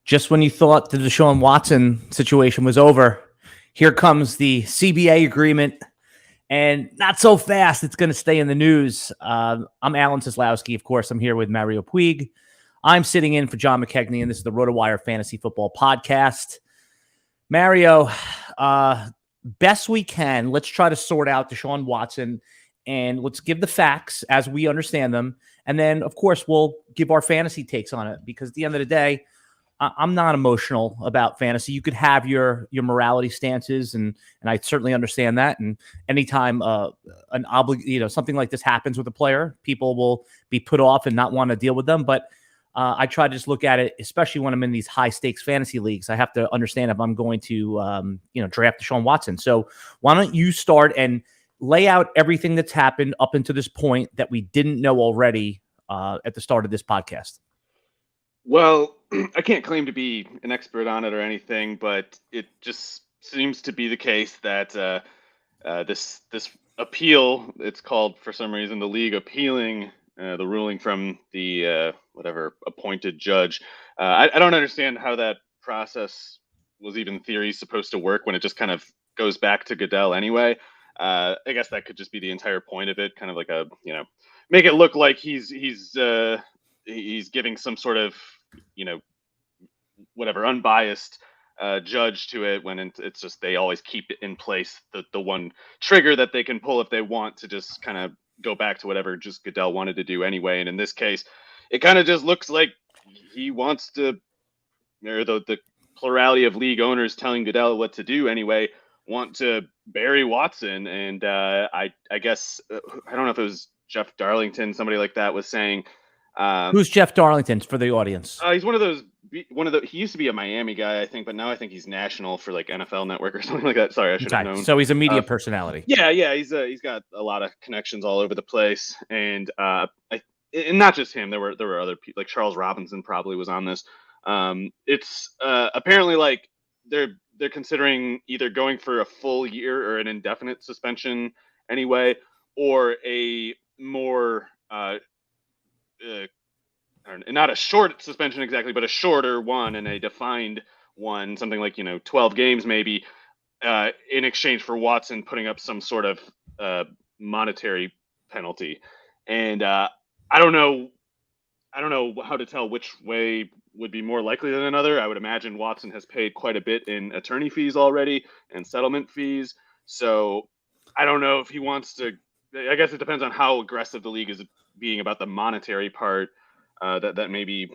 Just when you thought the DeShaun Watson situation was over, here comes the CBA agreement, and not so fast. It's going to stay in the news. I'm Alan Seslowsky. Of course, I'm here with Mario Puig. I'm sitting in for John McKegney, and this is the RotoWire Fantasy Football Podcast. Mario, best we can, let's try to sort out DeShaun Watson, and let's give the facts as we understand them. And then, of course, we'll give our fantasy takes on it, because at the end of the day, I'm not emotional about fantasy. You could have your morality stances, and I certainly understand that. And anytime something like this happens with a player, people will be put off and not want to deal with them. But I try to just look at it, especially when I'm in these high stakes fantasy leagues. I have to understand if I'm going to draft DeShaun Watson. So why don't you start and lay out everything that's happened up until this point that we didn't know already at the start of this podcast? Well, I can't claim to be an expert on it or anything, but it just seems to be the case that this appeal, it's called for some reason, the league appealing the ruling from the whatever appointed judge. I don't understand how that process was even in theory supposed to work when it just kind of goes back to Goodell anyway. I guess that could just be the entire point of it, kind of like make it look like he's giving some sort of whatever unbiased judge to it, when it's just they always keep it in place, the one trigger that they can pull if they want to just kind of go back to whatever just Goodell wanted to do anyway. And in this case, it kind of just looks like he wants to, or the plurality of league owners telling Goodell what to do anyway, want to bury Watson. And I guess I don't know if it was Jeff Darlington, somebody like that was saying. Who's Jeff Darlington for the audience? He's he used to be a Miami guy, I think, but now I think he's national for like NFL Network or something like that. Sorry, I should have known. So he's a media personality. Yeah, he's got a lot of connections all over the place, and and not just him. There were other people, like Charles Robinson probably was on this. It's apparently like they're considering either going for a full year or an indefinite suspension anyway, or a more not a short suspension exactly, but a shorter one and a defined one, something like 12 games maybe, in exchange for Watson putting up some sort of monetary penalty. And I don't know how to tell which way would be more likely than another. I would imagine Watson has paid quite a bit in attorney fees already and settlement fees, so I don't know if he wants to. I guess it depends on how aggressive the league is being about the monetary part. That maybe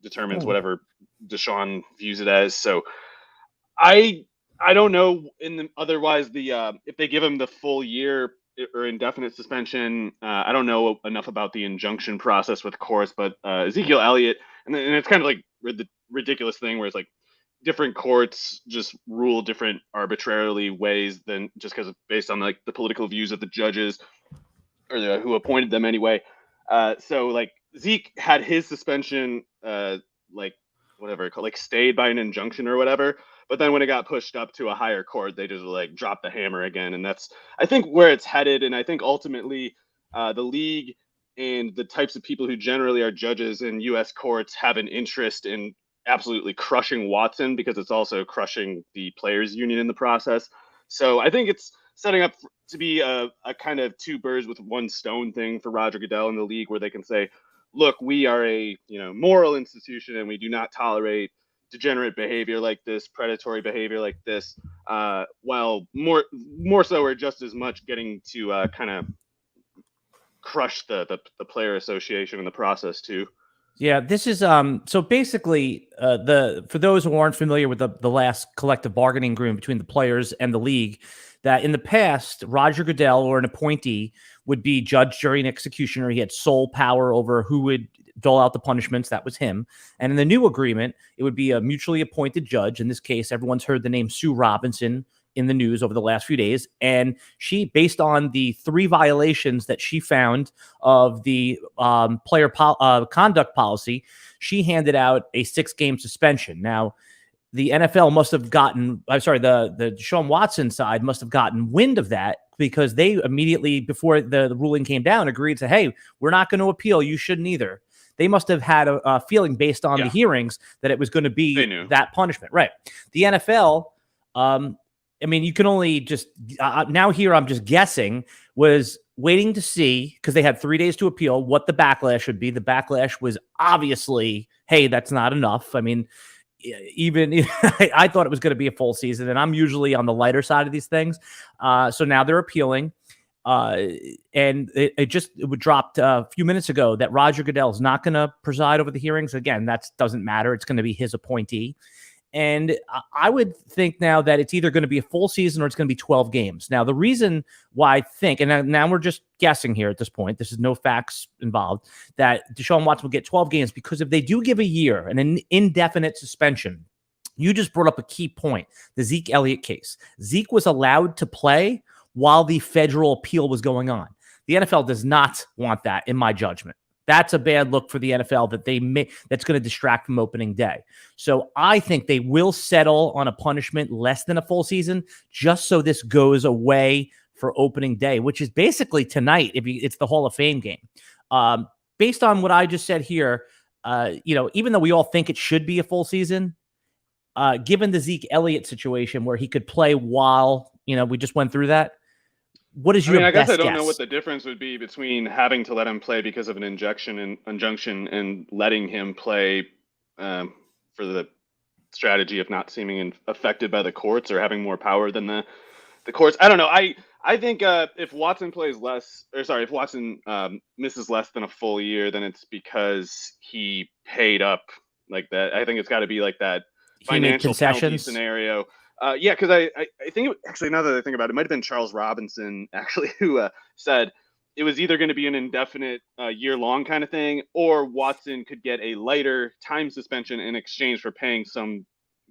determines whatever DeShaun views it as. So I don't know. Otherwise, if they give him the full year or indefinite suspension, I don't know enough about the injunction process with courts. But Ezekiel Elliott, and it's kind of like the ridiculous thing where it's like different courts just rule different arbitrarily ways than just because based on like the political views of the judges or who appointed them anyway. So like Zeke had his suspension stayed by an injunction or whatever, but then when it got pushed up to a higher court, they just like dropped the hammer again. And that's, I think, where it's headed. And I think ultimately the league and the types of people who generally are judges in U.S. courts have an interest in absolutely crushing Watson, because it's also crushing the players union in the process. So I think it's setting up to be a kind of two birds with one stone thing for Roger Goodell in the league, where they can say, look, we are a moral institution and we do not tolerate degenerate behavior like this, predatory behavior like this, while more so or just as much getting to kind of crush the player association in the process too. Yeah, this is so basically for those who aren't familiar with the last collective bargaining agreement between the players and the league, that in the past, Roger Goodell or an appointee would be judge, jury, and executioner. He had sole power over who would dole out the punishments. That was him. And in the new agreement, it would be a mutually appointed judge. In this case, everyone's heard the name Sue Robinson in the news over the last few days. And she, based on the 3 violations that she found of the player conduct policy, she handed out a 6-game suspension. Now, the NFL must have gotten, the DeShaun Watson side must have gotten wind of that, because they immediately, before the ruling came down, agreed to, hey, we're not going to appeal. You shouldn't either. They must have had a feeling based on the hearings that it was going to be that punishment. Right. The NFL, I mean, you can only just now here I'm just guessing, was waiting to see, because they had 3 days to appeal, what the backlash would be. The backlash was obviously, hey, that's not enough. I mean, even I thought it was going to be a full season, and I'm usually on the lighter side of these things. So now they're appealing. And it dropped a few minutes ago that Roger Goodell is not going to preside over the hearings. Again, that doesn't matter. It's going to be his appointee. And I would think now that it's either going to be a full season or it's going to be 12 games. Now, the reason why I think, and now we're just guessing here at this point, this is no facts involved, that DeShaun Watson will get 12 games, because if they do give a year, an indefinite suspension, you just brought up a key point, the Zeke Elliott case. Zeke was allowed to play while the federal appeal was going on. The NFL does not want that, in my judgment. That's a bad look for the NFL that's going to distract from opening day. So I think they will settle on a punishment less than a full season, just so this goes away for opening day, which is basically tonight. It's the Hall of Fame game. Based on what I just said here, even though we all think it should be a full season, given the Zeke Elliott situation where he could play while, we just went through that. What is your I guess I don't guess? know what the difference would be between having to let him play because of an injunction and letting him play for the strategy of not seeming affected by the courts or having more power than the courts. I don't know. I think if Watson if Watson misses less than a full year, then it's because he paid up like that. I think it's got to be like that financial penalty scenario. Because I think actually, now that I think about it, it might have been Charles Robinson actually who said it was either going to be an indefinite year-long kind of thing, or Watson could get a lighter time suspension in exchange for paying some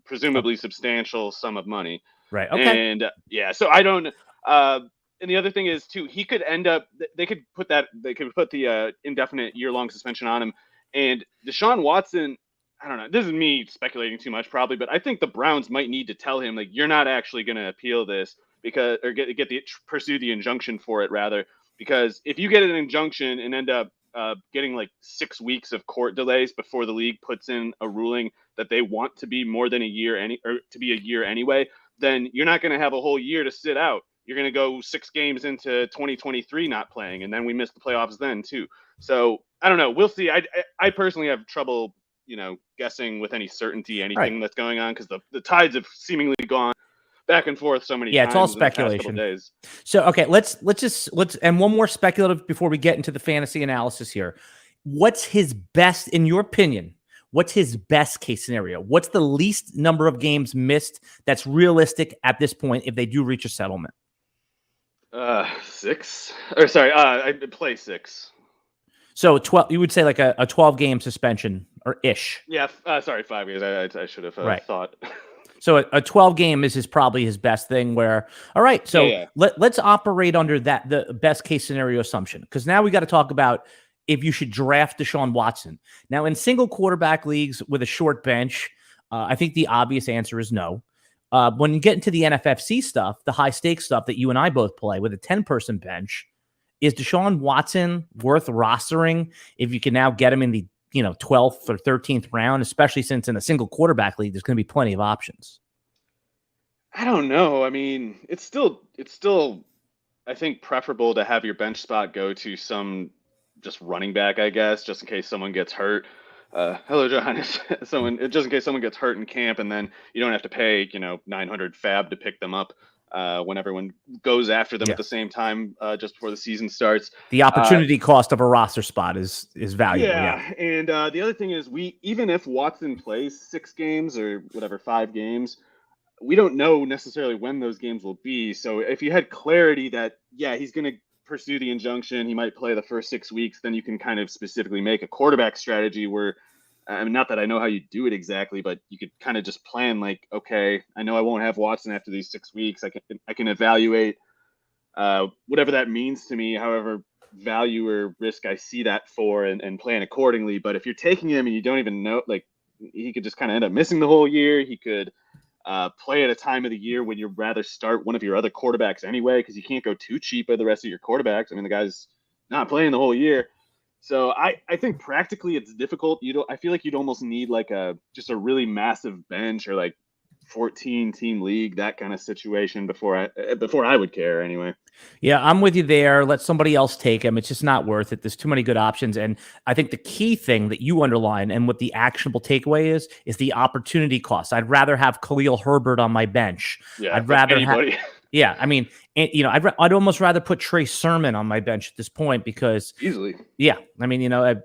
presumably substantial sum of money. Right. Okay. And so I don't. And the other thing is too, he could end up. They could put the indefinite year-long suspension on him, and Deshaun Watson. I don't know. This is me speculating too much, probably, but I think the Browns might need to tell him, like, you're not actually going to appeal this pursue the injunction for it rather, because if you get an injunction and end up getting like 6 weeks of court delays before the league puts in a ruling that they want to be more than a year to be a year anyway, then you're not going to have a whole year to sit out. You're going to go 6 games into 2023 not playing, and then we miss the playoffs then too. So I don't know. We'll see. I personally have trouble guessing with any certainty anything that's going on, because the tides have seemingly gone back and forth so many times. It's all speculation. Days. So okay, let's and one more speculative before we get into the fantasy analysis here. What's his best, in your opinion? What's his best case scenario? What's the least number of games missed that's realistic at this point if they do reach a settlement? 6. Or sorry, I play 6. So 12, you would say like a 12-game suspension or ish. Yeah, 5 years. I should have thought. So a 12-game is probably his best thing where, all right, so let's operate under the best case scenario assumption, because now we got to talk about if you should draft Deshaun Watson. Now, in single quarterback leagues with a short bench, I think the obvious answer is no. When you get into the NFFC stuff, the high-stakes stuff that you and I both play with a 10-person bench, is Deshaun Watson worth rostering if you can now get him in the 12th or 13th round, especially since in a single quarterback league, there's going to be plenty of options? I don't know. I mean, it's still, I think, preferable to have your bench spot go to some just running back, I guess, just in case someone gets hurt. Hello, Johannes. Just in case someone gets hurt in camp, and then you don't have to pay, $900 fab to pick them up when everyone goes after them at the same time just before the season starts. The opportunity cost of a roster spot is valuable. Yeah. And the other thing is, even if Watson plays 6 games or whatever, 5 games, we don't know necessarily when those games will be. So if you had clarity that, he's going to pursue the injunction, he might play the first 6 weeks, then you can kind of specifically make a quarterback strategy where, I mean, not that I know how you do it exactly, but you could kind of just plan like, okay, I know I won't have Watson after these 6 weeks. I can evaluate whatever that means to me, however value or risk I see that for, and plan accordingly. But if you're taking him and you don't even know, like, he could just kind of end up missing the whole year. He could play at a time of the year when you'd rather start one of your other quarterbacks anyway, because you can't go too cheap by the rest of your quarterbacks. I mean, the guy's not playing the whole year. So I think practically it's difficult. I feel like you'd almost need like just a really massive bench or like 14 team league, that kind of situation before I would care anyway. Yeah, I'm with you there. Let somebody else take him. It's just not worth it. There's too many good options. And I think the key thing that you underline and what the actionable takeaway is the opportunity cost. I'd rather have Khalil Herbert on my bench. Yeah, I'd rather anybody. Yeah, I mean, I'd almost rather put Trey Sermon on my bench at this point because easily. Yeah, I mean,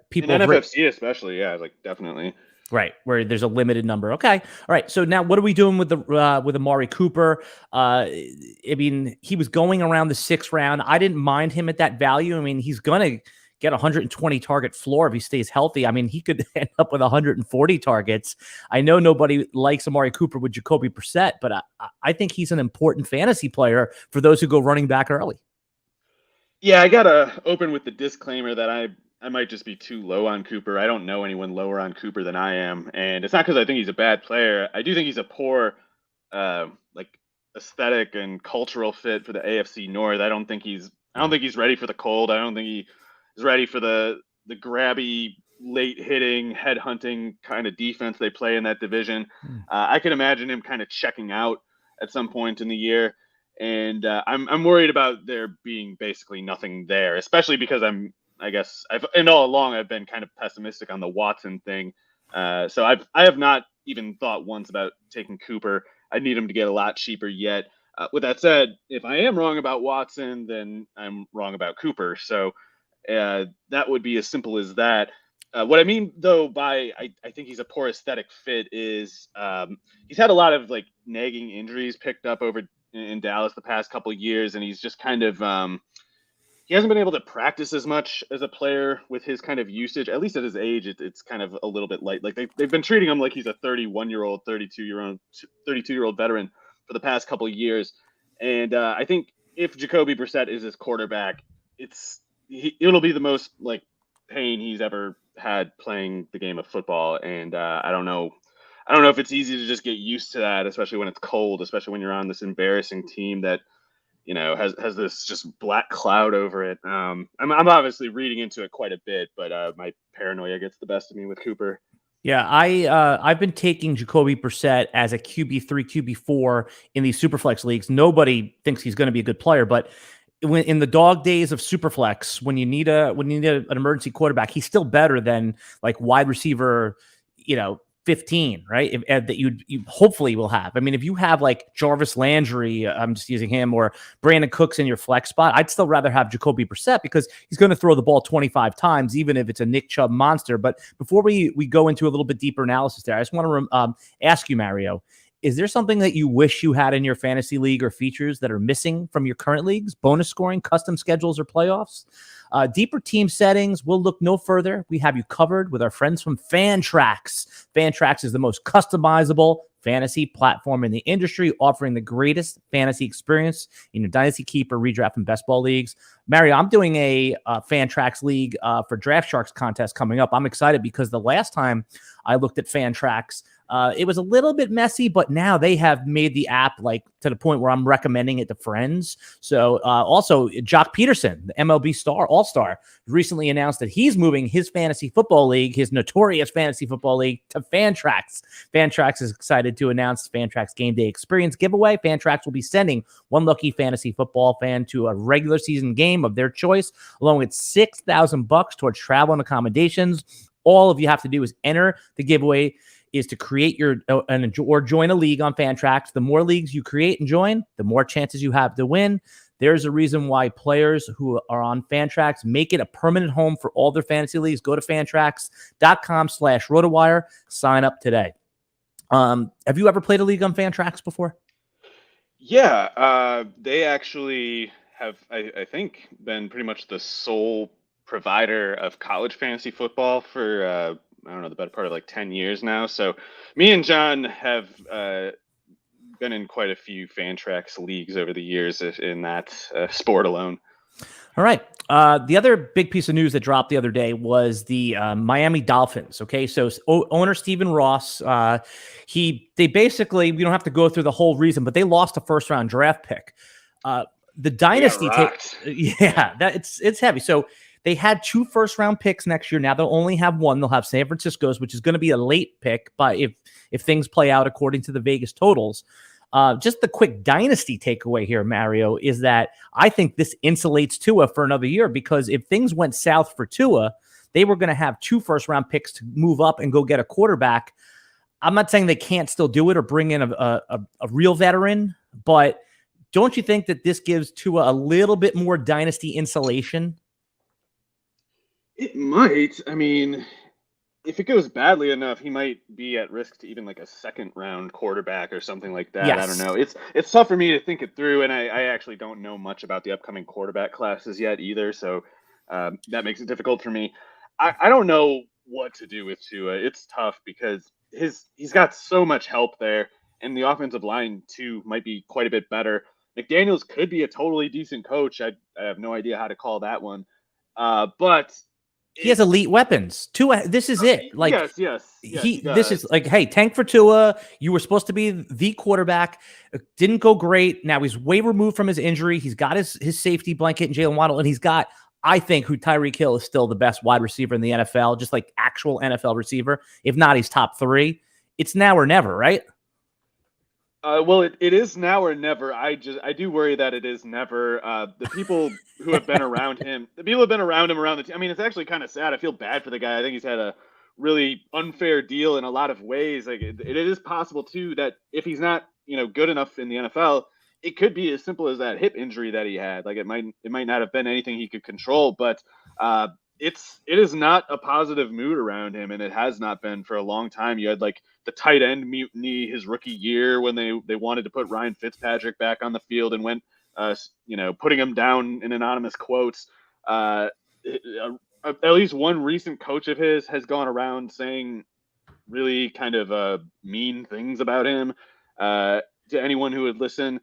people in NFFC especially, yeah, like definitely. Right, where there's a limited number. Okay, all right. So now, what are we doing with Amari Cooper? I mean, he was going around the 6th round. I didn't mind him at that value. I mean, he's gonna get 120 target floor if he stays healthy. I mean, he could end up with 140 targets. I know nobody likes Amari Cooper with Jacoby Brissett, but I think he's an important fantasy player for those who go running back early. Yeah, I gotta open with the disclaimer that I might just be too low on Cooper. I don't know anyone lower on Cooper than I am, and it's not because I think he's a bad player. I do think he's a poor, like aesthetic and cultural fit for the AFC North. I don't think he's ready for the cold. I don't think he is ready for the grabby, late hitting, head hunting kind of defense they play in that division. I can imagine him kind of checking out at some point in the year. And I'm worried about there being basically nothing there, especially because all along I've been kind of pessimistic on the Watson thing. So I have not even thought once about taking Cooper. I need him to get a lot cheaper yet. With that said, if I am wrong about Watson, then I'm wrong about Cooper. So that would be as simple as that. What I mean, though, by I think he's a poor aesthetic fit is he's had a lot of like nagging injuries picked up over in Dallas the past couple of years, and he's just kind of he hasn't been able to practice as much as a player with his kind of usage. At least at his age, it's kind of a little bit light. Like they've been treating him like he's a 31-year-old, 32-year-old veteran for the past couple of years. And I think if Jacoby Brissett is his quarterback, it'll be the most like pain he's ever had playing the game of football. And I don't know if it's easy to just get used to that, especially when it's cold, especially when you're on this embarrassing team that, has this just black cloud over it. I'm obviously reading into it quite a bit, but my paranoia gets the best of me with Cooper. Yeah, I've been taking Jacoby Brissett as a QB3, QB4 in these Superflex leagues. Nobody thinks he's going to be a good player, but in the dog days of Superflex, when you need an emergency quarterback, he's still better than like wide receiver, 15, right? That you hopefully will have. I mean, if you have like Jarvis Landry, I'm just using him, or Brandon Cooks in your flex spot, I'd still rather have Jacoby Brissett because he's going to throw the ball 25 times, even if it's a Nick Chubb monster. But before we go into a little bit deeper analysis there, I just want to ask you, Mario, is there something that you wish you had in your fantasy league or features that are missing from your current leagues? Bonus scoring, custom schedules, or playoffs? Deeper team settings, we'll look no further. We have you covered with our friends from Fantrax. Fantrax is the most customizable fantasy platform in the industry, offering the greatest fantasy experience in your dynasty, keeper, redraft, and best ball leagues. Mario, I'm doing a Fantrax league for Draft Sharks contest coming up. I'm excited because the last time I looked at Fantrax, it was a little bit messy, but now they have made the app like to the point where I'm recommending it to friends. So also Jock Peterson, the MLB All-Star, recently announced that he's moving his fantasy football league, his notorious fantasy football league, to Fantrax. Fantrax is excited to announce Fantrax Game Day Experience giveaway. Fantrax will be sending one lucky fantasy football fan to a regular season game of their choice, along with $6,000 towards travel and accommodations. All of you have to do is enter the giveaway is to create or join a league on Fantrax. The more leagues you create and join, the more chances you have to win. There's a reason why players who are on Fantrax make it a permanent home for all their fantasy leagues. Go to fantrax.com/RotoWire. Sign up today. Have you ever played a league on Fantrax before? Yeah, they actually have, I think, been pretty much the sole provider of college fantasy football for I don't know, the better part of like 10 years now. So me and John have been in quite a few Fantrax leagues over the years in that sport alone. All right. The other big piece of news that dropped the other day was the Miami Dolphins. Okay, so owner Stephen Ross, they basically, we don't have to go through the whole reason, but they lost a first-round draft pick. The Dynasty, it's heavy. So They had 2 first-round picks next year. Now they'll only have one. They'll have San Francisco's, which is going to be a late pick, but if things play out according to the Vegas totals. Just the quick dynasty takeaway here, Mario, is that I think this insulates Tua for another year, because if things went south for Tua, they were going to have 2 first-round picks to move up and go get a quarterback. I'm not saying they can't still do it or bring in a real veteran, but don't you think that this gives Tua a little bit more dynasty insulation? It might. I mean, if it goes badly enough, he might be at risk to even like a second-round quarterback or something like that. Yes. I don't know. It's tough for me to think it through, and I actually don't know much about the upcoming quarterback classes yet either, so that makes it difficult for me. I don't know what to do with Tua. It's tough because he's got so much help there, and the offensive line too might be quite a bit better. McDaniels could be a totally decent coach. I have no idea how to call that one, but he has elite weapons. Tua, this is it. Like, yes. This is like, hey, tank for Tua. You were supposed to be the quarterback. It didn't go great. Now he's way removed from his injury. He's got his safety blanket in Jalen Waddle, and he's got, I think, who Tyreek Hill is still the best wide receiver in the NFL, just like actual NFL receiver. If not, he's top 3. It's now or never, right? Well, it is now or never. I do worry that it is never. The people who have been around him, around the team. I mean, it's actually kind of sad. I feel bad for the guy. I think he's had a really unfair deal in a lot of ways. Like it is possible too that if he's not, good enough in the NFL, it could be as simple as that hip injury that he had. Like it might not have been anything he could control, but it is not a positive mood around him, and it has not been for a long time. You had like the tight end mutiny his rookie year when they wanted to put Ryan Fitzpatrick back on the field and went, putting him down in anonymous quotes. At least one recent coach of his has gone around saying really kind of mean things about him to anyone who would listen.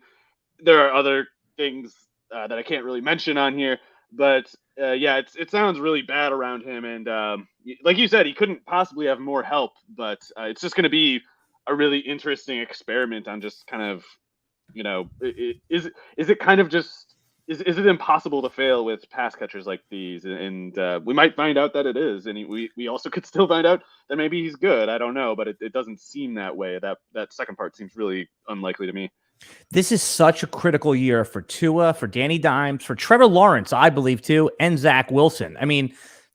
There are other things that I can't really mention on here, but it sounds really bad around him. And like you said, he couldn't possibly have more help, but it's just going to be a really interesting experiment on just kind of, is it kind of just, is it impossible to fail with pass catchers like these? And we might find out that it is. And we also could still find out that maybe he's good. I don't know, but it doesn't seem that way. That second part seems really unlikely to me. This is such a critical year for Tua, for Danny Dimes, for Trevor Lawrence, I believe, too, and Zach Wilson. I mean,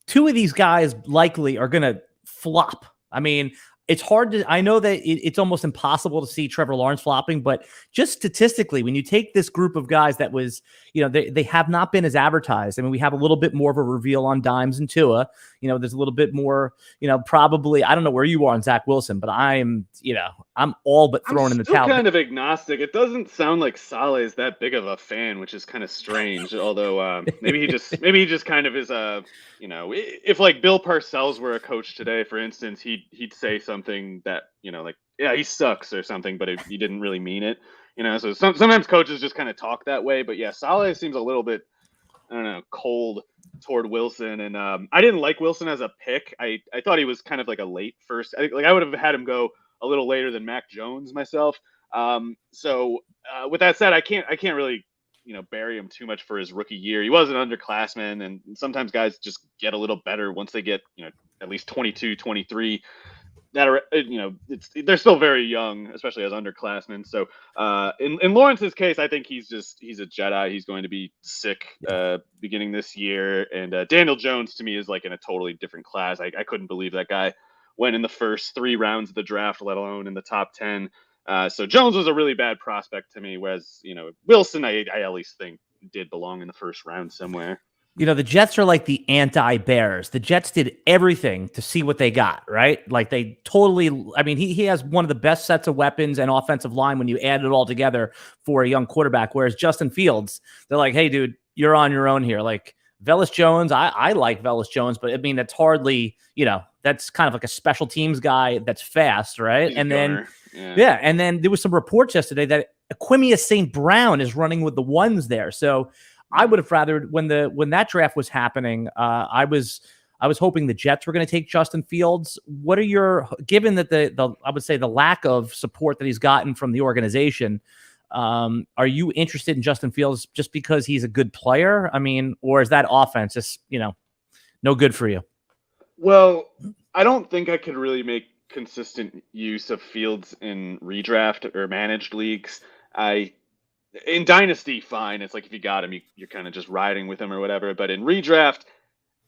2 of these guys likely are going to flop. I mean, it's hard to, I know that it's almost impossible to see Trevor Lawrence flopping, but just statistically, when you take this group of guys that was, they have not been as advertised. I mean, we have a little bit more of a reveal on Dimes and Tua. There's a little bit more, probably, I don't know where you are on Zach Wilson, but I'm all but thrown in the towel. I'm kind of agnostic. It doesn't sound like Saleh is that big of a fan, which is kind of strange. Although maybe he just kind of is if like Bill Parcells were a coach today, for instance, he'd say something that he sucks or something, but he didn't really mean it. So sometimes coaches just kind of talk that way. But yeah, Saleh seems a little bit, I don't know, cold toward Wilson. And I didn't like Wilson as a pick. I thought he was kind of like a late first. I would have had him go a little later than Mac Jones myself. So with that said, I can't really bury him too much for his rookie year. He was an underclassman, and sometimes guys just get a little better once they get at least 22, 23. That are they're still very young, especially as underclassmen. So in Lawrence's case, I think he's a Jedi. He's going to be sick beginning this year. And Daniel Jones to me is like in a totally different class. I couldn't believe that guy went in the first 3 rounds of the draft, let alone in the top 10. So Jones was a really bad prospect to me, whereas Wilson I at least think did belong in the first round somewhere. The Jets are like the anti-Bears. The Jets did everything to see what they got, right? Like they totally, I mean, he has one of the best sets of weapons and offensive line when you add it all together for a young quarterback. Whereas Justin Fields, they're like, hey, dude, you're on your own here. Like Velus Jones, I like Velus Jones, but I mean, that's hardly, that's kind of like a special teams guy that's fast, right? He's and gunner. then, and then there was some reports yesterday that Aquimius St. Brown is running with the ones there. So I would have rather when that draft was happening, I was hoping the Jets were going to take Justin Fields. What are given that the I would say the lack of support that he's gotten from the organization, are you interested in Justin Fields just because he's a good player? I mean, or is that offense just, no good for you. Well, I don't think I could really make consistent use of Fields in redraft or managed leagues. In Dynasty, fine. It's like if you got him, you're kind of just riding with him or whatever. But in redraft,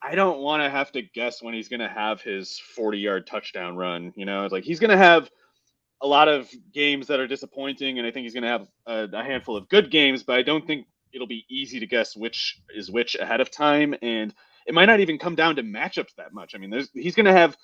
I don't want to have to guess when he's going to have his 40-yard touchdown run. It's like he's going to have a lot of games that are disappointing, and I think he's going to have a handful of good games, but I don't think it'll be easy to guess which is which ahead of time. And it might not even come down to matchups that much. I mean, he's going to have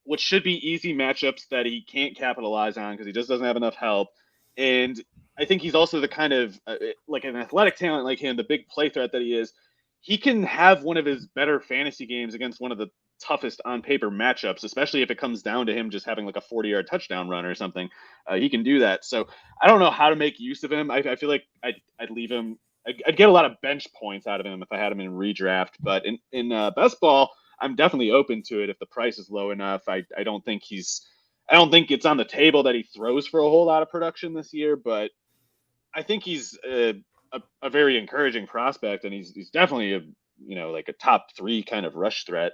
what should be easy matchups that he can't capitalize on because he just doesn't have enough help. And I think he's also the kind of like an athletic talent like him, the big play threat that he is. He can have one of his better fantasy games against one of the toughest on paper matchups, especially if it comes down to him just having like a 40-yard touchdown run or something. He can do that. So I don't know how to make use of him. I feel like I'd leave him. I'd get a lot of bench points out of him if I had him in redraft. But in best ball, I'm definitely open to it if the price is low enough. I don't think it's on the table that he throws for a whole lot of production this year, but I think he's a very encouraging prospect, and he's definitely like a top 3 kind of rush threat.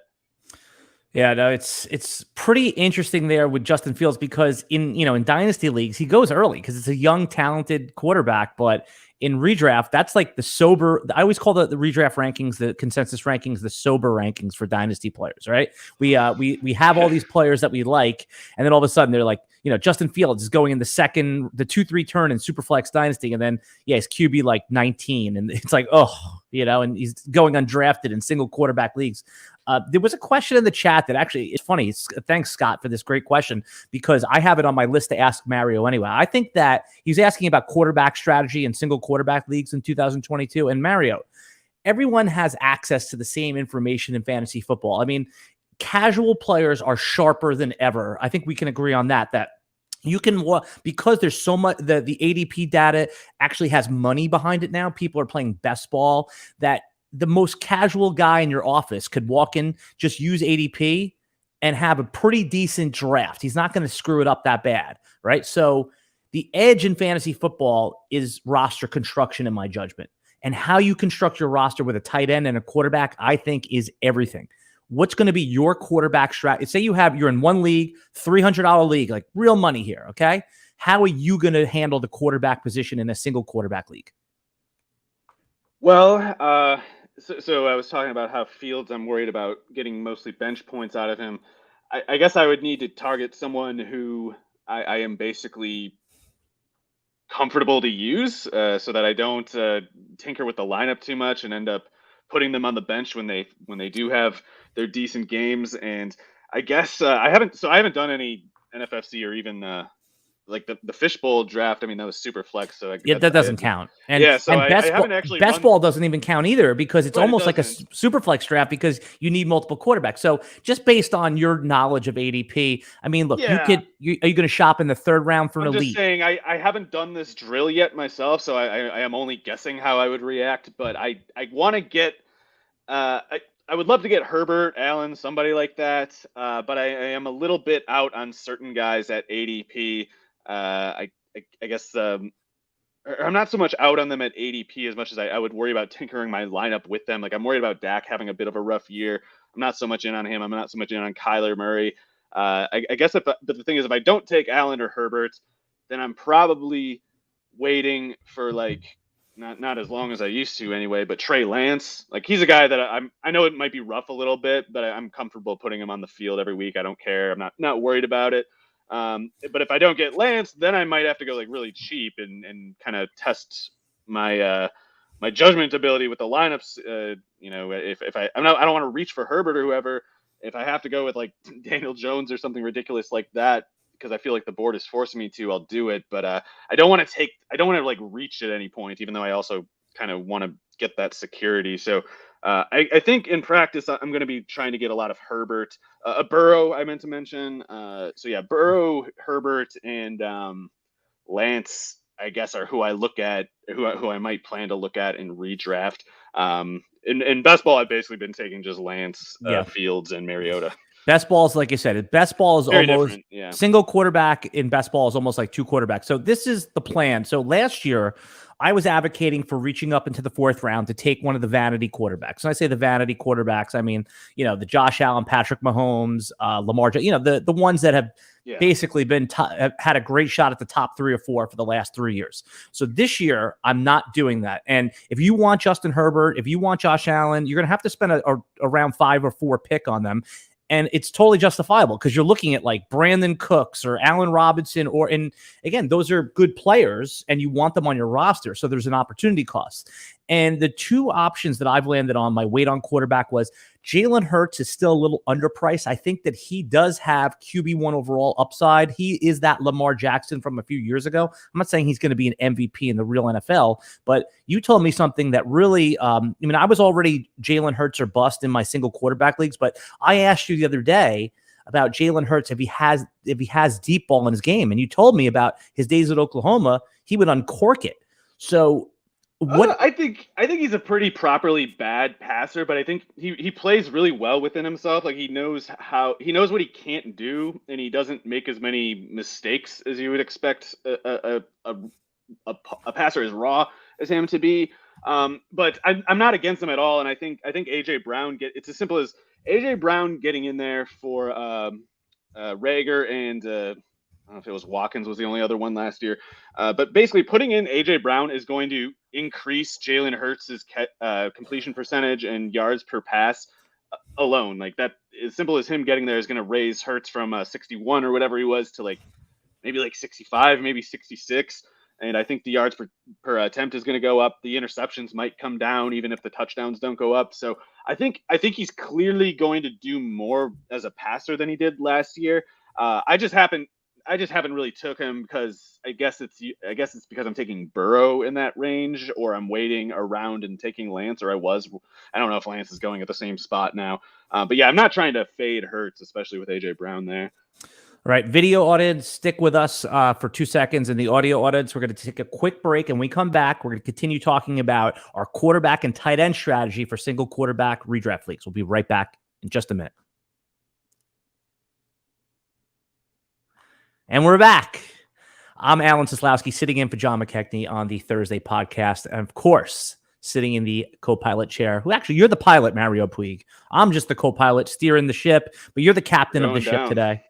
Yeah, no, it's pretty interesting there with Justin Fields because in dynasty leagues he goes early because it's a young, talented quarterback. But in redraft, that's like the sober. I always call the redraft rankings, the consensus rankings, the sober rankings for dynasty players. Right? We have all these players that we like, and then all of a sudden they're like, Justin Fields is going in the 2-3 turn in Superflex Dynasty, and then he's QB like 19, and it's like and he's going undrafted in single quarterback leagues. There was a question in the chat that actually is funny. Thanks, Scott, for this great question because I have it on my list to ask Mario anyway. I think that he's asking about quarterback strategy in single quarterback leagues in 2022. And Mario, everyone has access to the same information in fantasy football. I mean, casual players are sharper than ever. I think we can agree on that you can, because there's so much, the ADP data actually has money behind it now. People are playing best ball that the most casual guy in your office could walk in, just use ADP and have a pretty decent draft. He's not going to screw it up that bad, right? So the edge in fantasy football is roster construction, in my judgment. And how you construct your roster with a tight end and a quarterback, I think, is everything. What's going to be your quarterback strategy? Say you're in one league, $300 league, like real money here, okay? How are you going to handle the quarterback position in a single quarterback league? Well, so I was talking about how Fields, I'm worried about getting mostly bench points out of him. I guess I would need to target someone who I am basically comfortable to use so that I don't tinker with the lineup too much and end up putting them on the bench when they do have their decent games. And I guess I haven't done any NFFC or even like the fishbowl draft. I mean, that was super flex. So that doesn't count. And yeah, so and I haven't actually best ball doesn't even count either because it's almost like a super flex draft because you need multiple quarterbacks. So just based on your knowledge of ADP, I mean, look, are you going to shop in the 3rd round for an elite? I'm just saying I haven't done this drill yet myself, so I am only guessing how I would react. But I want to get I would love to get Herbert, Allen, somebody like that. But I am a little bit out on certain guys at ADP. I guess I'm not so much out on them at ADP as much as I would worry about tinkering my lineup with them. Like I'm worried about Dak having a bit of a rough year. I'm not so much in on him. I'm not so much in on Kyler Murray. I guess but the thing is, if I don't take Allen or Herbert, then I'm probably waiting for like not as long as I used to anyway, but Trey Lance. Like he's a guy that I know it might be rough a little bit, but I'm comfortable putting him on the field every week. I don't care. I'm not worried about it. But if I don't get Lance, then I might have to go like really cheap and kind of test my my judgment ability with the lineups. If I don't want to reach for Herbert or whoever. If I have to go with like Daniel Jones or something ridiculous like that, because I feel like the board is forcing me to, I'll do it. But I don't want to like reach at any point, even though I also kind of want to get that security. So I think in practice, I'm going to be trying to get a lot of Herbert, Burrow. I meant to mention. So yeah, Burrow, Herbert, and Lance, I guess, are who I look at, who I might plan to look at in redraft. In best ball, I've basically been taking just Lance, Fields, and Mariota. Best ball is, like I said, best ball is Very almost single quarterback in best ball is almost like two quarterbacks. So this is the plan. So last year, I was advocating for reaching up into the fourth round to take one of the vanity quarterbacks. And I say the vanity quarterbacks, I mean, the Josh Allen, Patrick Mahomes, Lamar, the ones that have basically been have had a great shot at the top 3 or 4 for the last 3 years. So this year, I'm not doing that. And if you want Justin Herbert, if you want Josh Allen, you're going to have to spend a around 5 or 4 pick on them. And it's totally justifiable because you're looking at like Brandon Cooks or Allen Robinson, and again, those are good players and you want them on your roster. So there's an opportunity cost. And the two options that I've landed on my weight on quarterback was Jalen Hurts is still a little underpriced. I think that he does have QB1 overall upside. He is that Lamar Jackson from a few years ago. I'm not saying he's going to be an MVP in the real NFL, but you told me something that really, I was already Jalen Hurts or bust in my single quarterback leagues, but I asked you the other day about Jalen Hurts if he has deep ball in his game, and you told me about his days at Oklahoma, he would uncork it. So what I think he's a pretty properly bad passer, but I think he plays really well within himself. Like he knows what he can't do, and he doesn't make as many mistakes as you would expect a passer as raw as him to be. But I'm not against him at all, and I think AJ Brown it's as simple as AJ Brown getting in there for Rager and I don't know if it was Watkins was the only other one last year. But basically putting in A.J. Brown is going to increase Jalen Hurts' completion percentage and yards per pass alone. Like that, as simple as him getting there is going to raise Hurts from 61 or whatever he was to maybe 65, maybe 66. And I think the yards per attempt is going to go up. The interceptions might come down even if the touchdowns don't go up. So I think he's clearly going to do more as a passer than he did last year. I just haven't really took him because I guess it's because I'm taking Burrow in that range, or I'm waiting around and taking Lance, or I don't know if Lance is going at the same spot now. But yeah, I'm not trying to fade Hurts, especially with AJ Brown there. All right, video audience, stick with us for 2 seconds. In the audio audience, we're going to take a quick break, and when we come back, we're going to continue talking about our quarterback and tight end strategy for single quarterback redraft leagues. We'll be right back in just a minute. And we're back. I'm Alan Seslowsky, sitting in for John McKechnie on the Thursday podcast. And of course, sitting in the co-pilot chair, who actually, you're the pilot, Mario Puig. I'm just the co-pilot steering the ship, but you're the captain of the ship today.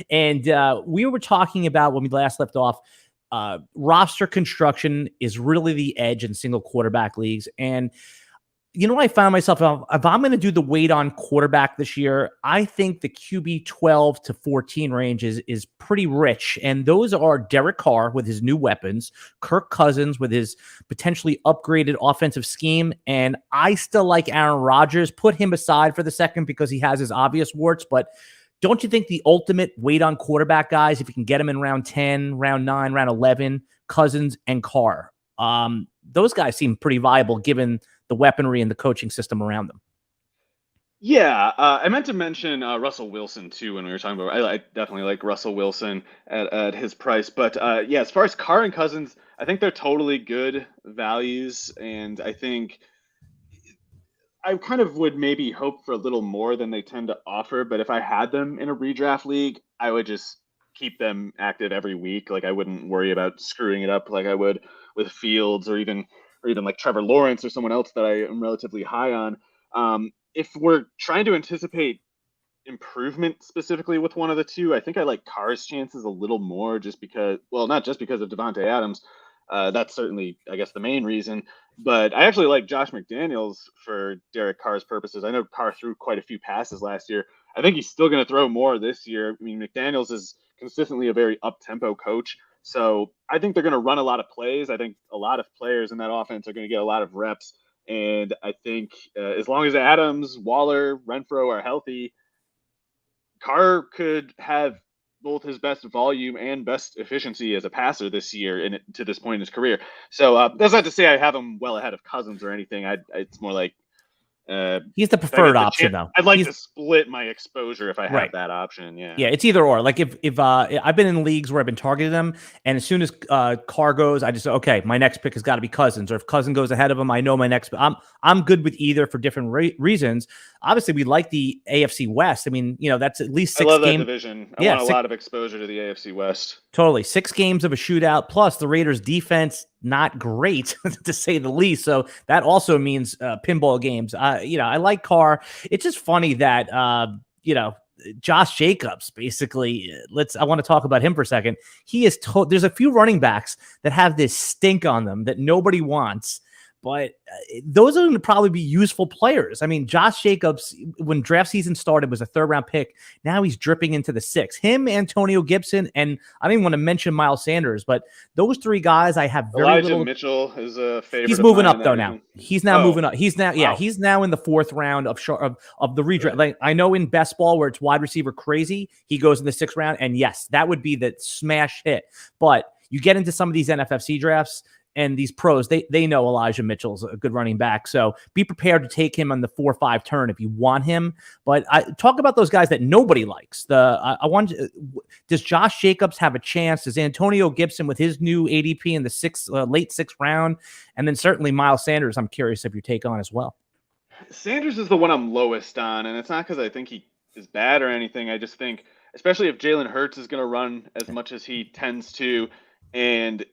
And we were talking about, when we last left off, roster construction is really the edge in single quarterback leagues. And I found myself, if I'm going to do the weight on quarterback this year, I think the QB 12 to 14 range is pretty rich. And those are Derek Carr with his new weapons, Kirk Cousins with his potentially upgraded offensive scheme. And I still like Aaron Rodgers. Put him aside for the second because he has his obvious warts. But don't you think the ultimate weight on quarterback guys, if you can get him in round 10, round 9, round 11, Cousins and Carr, those guys seem pretty viable given the weaponry and the coaching system around them. Yeah, I meant to mention Russell Wilson too when we were talking about. I definitely like Russell Wilson at his price, but yeah, as far as Carr and Cousins, I think they're totally good values, and I think I kind of would maybe hope for a little more than they tend to offer. But if I had them in a redraft league, I would just keep them active every week. Like I wouldn't worry about screwing it up like I would with Fields or even like Trevor Lawrence or someone else that I am relatively high on. If we're trying to anticipate improvement specifically with one of the two, I think I like Carr's chances a little more just because, well, not just because of Devontae Adams. That's certainly, I guess, the main reason. But I actually like Josh McDaniels for Derek Carr's purposes. I know Carr threw quite a few passes last year. I think he's still going to throw more this year. I mean, McDaniels is consistently a very up-tempo coach. So I think they're going to run a lot of plays. I think a lot of players in that offense are going to get a lot of reps. And I think as long as Adams, Waller, Renfro are healthy, Carr could have both his best volume and best efficiency as a passer this year and to this point in his career. So that's not to say I have him well ahead of Cousins or anything. It's more like He's the preferred option, though. I'd like to split my exposure if I have that option. Yeah. Yeah, it's either or. Like if I've been in leagues where I've been targeting them, and as soon as Carr goes, I just say, okay, my next pick has got to be Cousins, or if Cousins goes ahead of him, I know my next. I'm good with either for different reasons. Obviously, we like the AFC West. I mean, that's at least 6 games. I love that division. I want a lot of exposure to the AFC West. Totally. 6 games of a shootout, plus the Raiders' defense, not great, to say the least. So that also means pinball games. I like Carr. It's just funny that, Josh Jacobs, basically, I want to talk about him for a second. He is there's a few running backs that have this stink on them that nobody wants, but those are going to probably be useful players. I mean, Josh Jacobs, when draft season started, was a 3rd-round pick. Now he's dripping into the 6th. Him, Antonio Gibson, and I didn't want to mention Miles Sanders, but those 3 guys I have very Elijah little. Mitchell is a favorite. He's moving up though now. He's now moving up. He's now he's now in the 4th round of the redraft. Right. Like I know in best ball where it's wide receiver crazy, he goes in the 6th round, and yes, that would be the smash hit. But you get into some of these NFFC drafts. And these pros, they know Elijah Mitchell's a good running back. So be prepared to take him on the 4-5 turn if you want him. But I talk about those guys that nobody likes. Does Josh Jacobs have a chance? Does Antonio Gibson with his new ADP in the late 6th round? And then certainly Miles Sanders, I'm curious of your take on as well. Sanders is the one I'm lowest on. And it's not because I think he is bad or anything. I just think, especially if Jalen Hurts is going to run as much as he tends to, and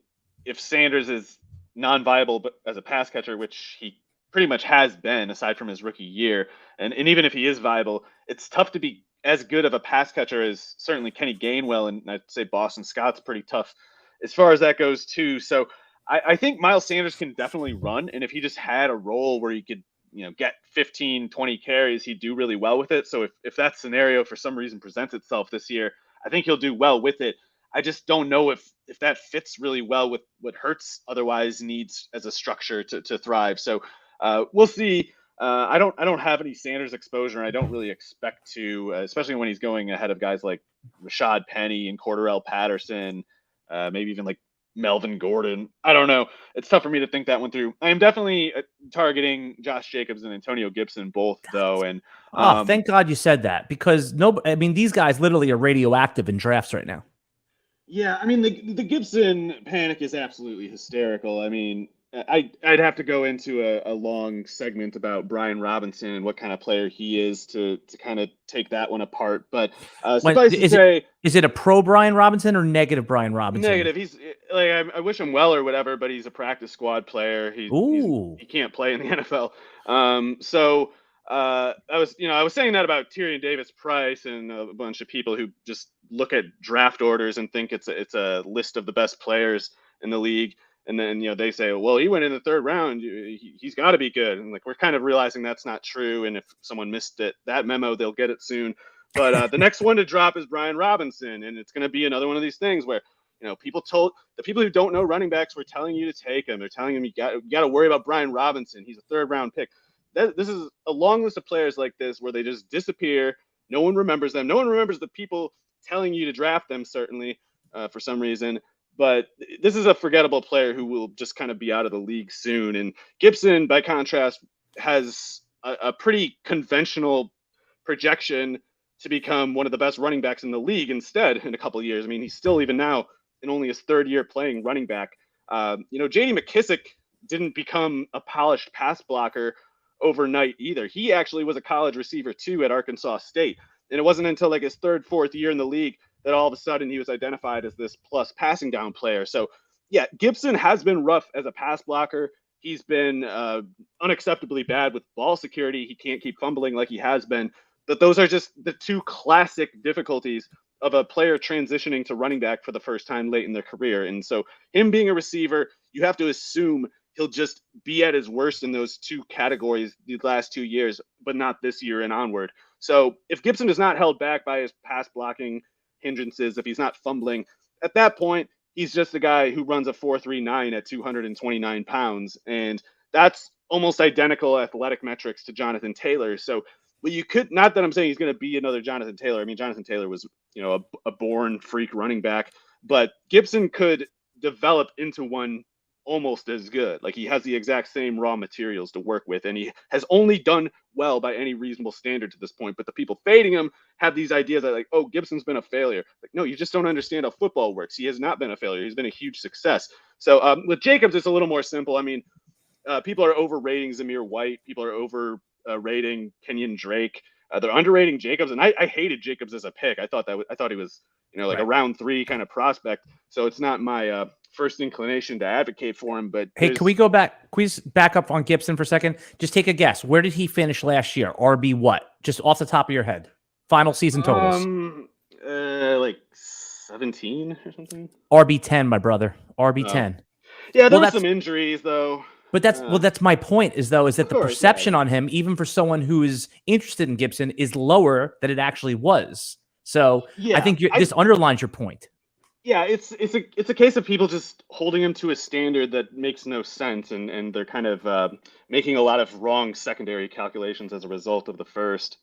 if Sanders is non-viable as a pass catcher, which he pretty much has been aside from his rookie year, and even if he is viable, it's tough to be as good of a pass catcher as certainly Kenny Gainwell, and I'd say Boston Scott's pretty tough as far as that goes too. So I think Miles Sanders can definitely run, and if he just had a role where he could get 15, 20 carries, he'd do really well with it. So if that scenario for some reason presents itself this year, I think he'll do well with it. I just don't know if that fits really well with what Hurts otherwise needs as a structure to thrive. So we'll see. I don't have any Sanders exposure. I don't really expect to, especially when he's going ahead of guys like Rashad Penny and Cordarrelle Patterson, maybe even like Melvin Gordon. I don't know. It's tough for me to think that one through. I am definitely targeting Josh Jacobs and Antonio Gibson both, though. And thank God you said that, because these guys literally are radioactive in drafts right now. Yeah, I mean, the Gibson panic is absolutely hysterical. I mean, I'd have to go into a long segment about Brian Robinson and what kind of player he is to kind of take that one apart. But suffice to say, is it a pro Brian Robinson or negative Brian Robinson? Negative. He's like, I wish him well or whatever, but he's a practice squad player. He can't play in the NFL. I was saying that about Tyrion Davis-Price and a bunch of people who just look at draft orders and think it's a list of the best players in the league. And then, they say, well, he went in the 3rd round. He's got to be good. And we're kind of realizing that's not true. And if someone missed that memo, they'll get it soon. But the next one to drop is Brian Robinson. And it's going to be another one of these things where, people who don't know running backs were telling you to take him. They're telling him you got to worry about Brian Robinson. He's a 3rd round pick. This is a long list of players like this where they just disappear. No one remembers them. No one remembers the people telling you to draft them, certainly, for some reason. But this is a forgettable player who will just kind of be out of the league soon. And Gibson, by contrast, has a pretty conventional projection to become one of the best running backs in the league instead in a couple of years. I mean, he's still even now in only his 3rd year playing running back. J.D. McKissick didn't become a polished pass blocker overnight either. He actually was a college receiver too at Arkansas State. And it wasn't until his 3rd, 4th year in the league that all of a sudden he was identified as this plus passing down player. So yeah, Gibson has been rough as a pass blocker. He's been unacceptably bad with ball security. He can't keep fumbling like he has been. But those are just the 2 classic difficulties of a player transitioning to running back for the first time late in their career. And so him being a receiver, you have to assume he'll just be at his worst in those 2 categories the last 2 years, but not this year and onward. So if Gibson is not held back by his pass blocking hindrances, if he's not fumbling, at that point, he's just a guy who runs a 4.39 at 229 pounds. And that's almost identical athletic metrics to Jonathan Taylor. So you could, not that I'm saying he's going to be another Jonathan Taylor. I mean, Jonathan Taylor was, a born freak running back, but Gibson could develop into one almost as good. Like he has the exact same raw materials to work with, and he has only done well by any reasonable standard to this point. But the people fading him have these ideas that like, oh, Gibson's been a failure. Like, no, you just don't understand how football works. He has not been a failure. He's been a huge success. So with Jacobs, it's a little more simple. I mean, people are overrating Zamir White. People are overrating Kenyon Drake. They're underrating Jacobs, and I hated Jacobs as a pick. I thought he was, like right. a round 3 kind of prospect. So it's not my first inclination to advocate for him. But hey, can we go back? Please back up on Gibson for a second. Just take a guess. Where did he finish last year? RB what? Just off the top of your head. Final season totals. Like 17 or something. RB 10, my brother. RB 10. Yeah, there were some injuries though. But that's my point is that the perception on him, even for someone who is interested in Gibson, is lower than it actually was. So I think this underlines your point. Yeah, it's a case of people just holding him to a standard that makes no sense, and they're kind of making a lot of wrong secondary calculations as a result of the first.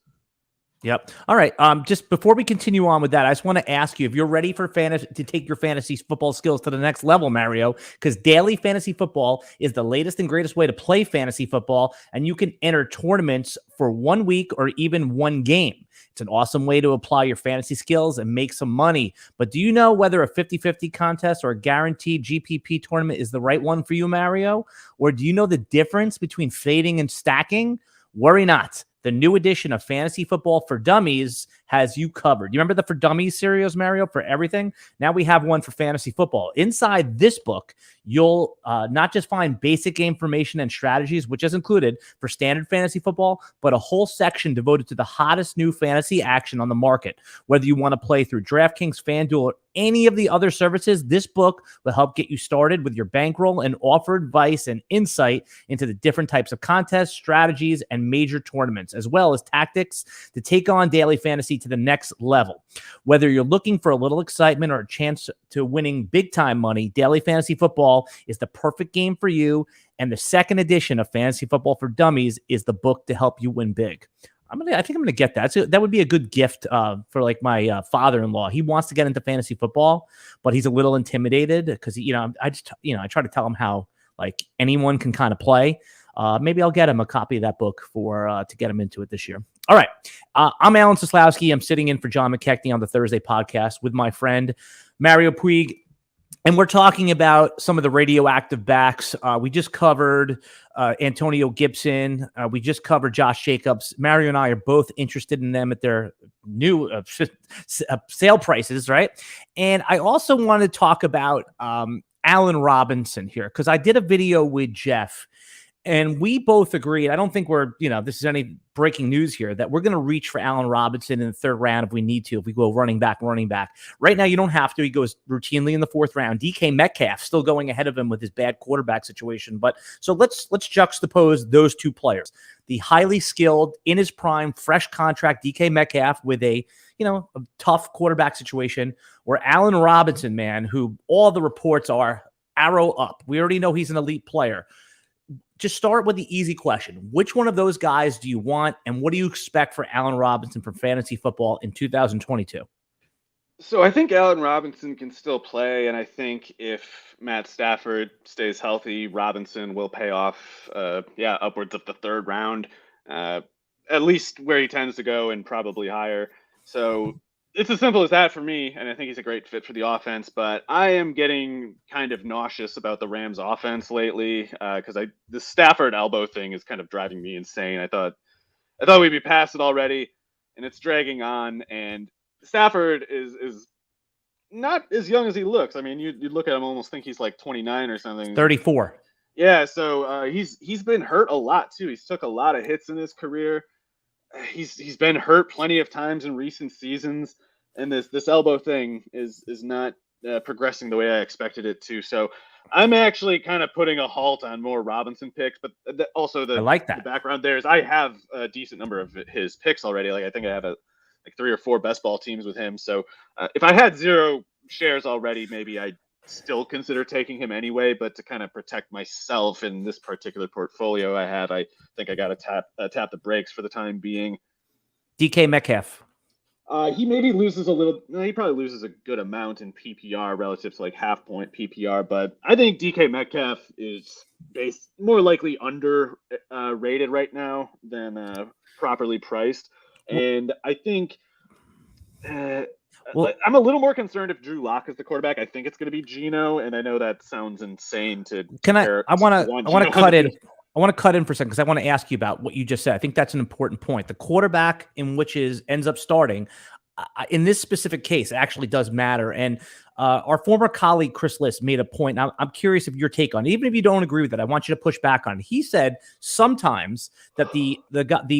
Yep. All right. Just before we continue on with that, I just want to ask you if you're ready for to take your fantasy football skills to the next level, Mario, because daily fantasy football is the latest and greatest way to play fantasy football, and you can enter tournaments for 1 week or even 1 game. It's an awesome way to apply your fantasy skills and make some money. But do you know whether a 50-50 contest or a guaranteed GPP tournament is the right one for you, Mario? Or do you know the difference between fading and stacking? Worry not. The new edition of Fantasy Football for Dummies has you covered. You remember the For Dummies series, Mario, for everything? Now we have one for fantasy football. Inside this book, you'll not just find basic information and strategies, which is included for standard fantasy football, but a whole section devoted to the hottest new fantasy action on the market. Whether you want to play through DraftKings, FanDuel, or any of the other services, this book will help get you started with your bankroll and offer advice and insight into the different types of contests, strategies, and major tournaments, as well as tactics to take on daily fantasy to the next level. Whether you're looking for a little excitement or a chance to winning big-time money, Daily Fantasy Football is the perfect game for you, and the second edition of Fantasy Football for Dummies is the book to help you win big. I think I'm gonna get that. So that would be a good gift for like my father-in-law. He wants to get into fantasy football, but he's a little intimidated because I try to tell him how like anyone can kind of play. Maybe I'll get him a copy of that book for to get him into it this year. All right, I'm Alan Seslowsky. I'm sitting in for John McKechnie on the Thursday podcast with my friend Mario Puig. And we're talking about some of the radioactive backs. We just covered Antonio Gibson. We just covered Josh Jacobs. Mario and I are both interested in them at their new sale prices, right? And I also want to talk about Allen Robinson here because I did a video with Jeff. And we both agreed, I don't think this is any breaking news here, that we're going to reach for Allen Robinson in the 3rd round if we need to, if we go running back. Right now, you don't have to. He goes routinely in the 4th round. DK Metcalf still going ahead of him with his bad quarterback situation. But so let's juxtapose those two players. The highly skilled, in his prime, fresh contract DK Metcalf with a tough quarterback situation, or Allen Robinson, man, who all the reports are arrow up. We already know he's an elite player. Just start with the easy question. Which one of those guys do you want, and what do you expect for Allen Robinson for fantasy football in 2022? So I think Allen Robinson can still play, and I think if Matt Stafford stays healthy, Robinson will pay off, upwards of the 3rd round, at least where he tends to go and probably higher. So it's as simple as that for me, and I think he's a great fit for the offense, but I am getting kind of nauseous about the Rams offense lately because the Stafford elbow thing is kind of driving me insane. I thought we'd be past it already, and it's dragging on, and Stafford is not as young as he looks. I mean, you'd look at him almost think he's like 29 or something. 34. Yeah, so he's been hurt a lot too. He's took a lot of hits in his career. He's been hurt plenty of times in recent seasons, and this elbow thing is not progressing the way I expected it to. So I'm actually kind of putting a halt on more Robinson picks, but also I like that. The background there is I have a decent number of his picks already. Like I think I have like 3 or 4 best ball teams with him. So if I had 0 shares already, maybe I'd still consider taking him anyway, but to kind of protect myself in this particular portfolio I have, I think I got to tap the brakes for the time being. DK Metcalf. He maybe loses a little. No, he probably loses a good amount in PPR relative to like half point PPR. But I think DK Metcalf is more likely under rated right now than properly priced. And I think I'm a little more concerned if Drew Lock is the quarterback. I think it's going to be Geno, and I know that sounds insane to. I want to cut in. I want to cut in for a second because I want to ask you about what you just said. I think that's an important point. The quarterback in which ends up starting in this specific case actually does matter. And our former colleague Chris Liss made a point. I'm curious of your take on it. Even if you don't agree with it, I want you to push back on it. He said sometimes that the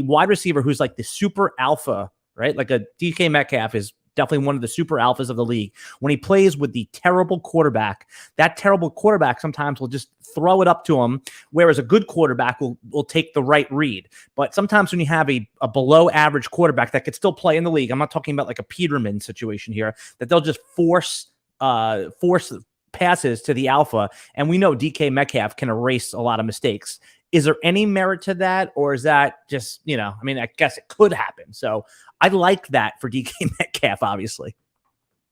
wide receiver who's like the super alpha, right? Like a DK Metcalf is definitely one of the super alphas of the league. When he plays with the terrible quarterback, that terrible quarterback sometimes will just throw it up to him, whereas a good quarterback will take the right read. But sometimes when you have a below average quarterback that could still play in the league, I'm not talking about like a Peterman situation here, that they'll just force passes to the alpha. And we know DK Metcalf can erase a lot of mistakes. Is there any merit to that? Or is that just, I mean, I guess it could happen. So I like that for DK Metcalf, obviously.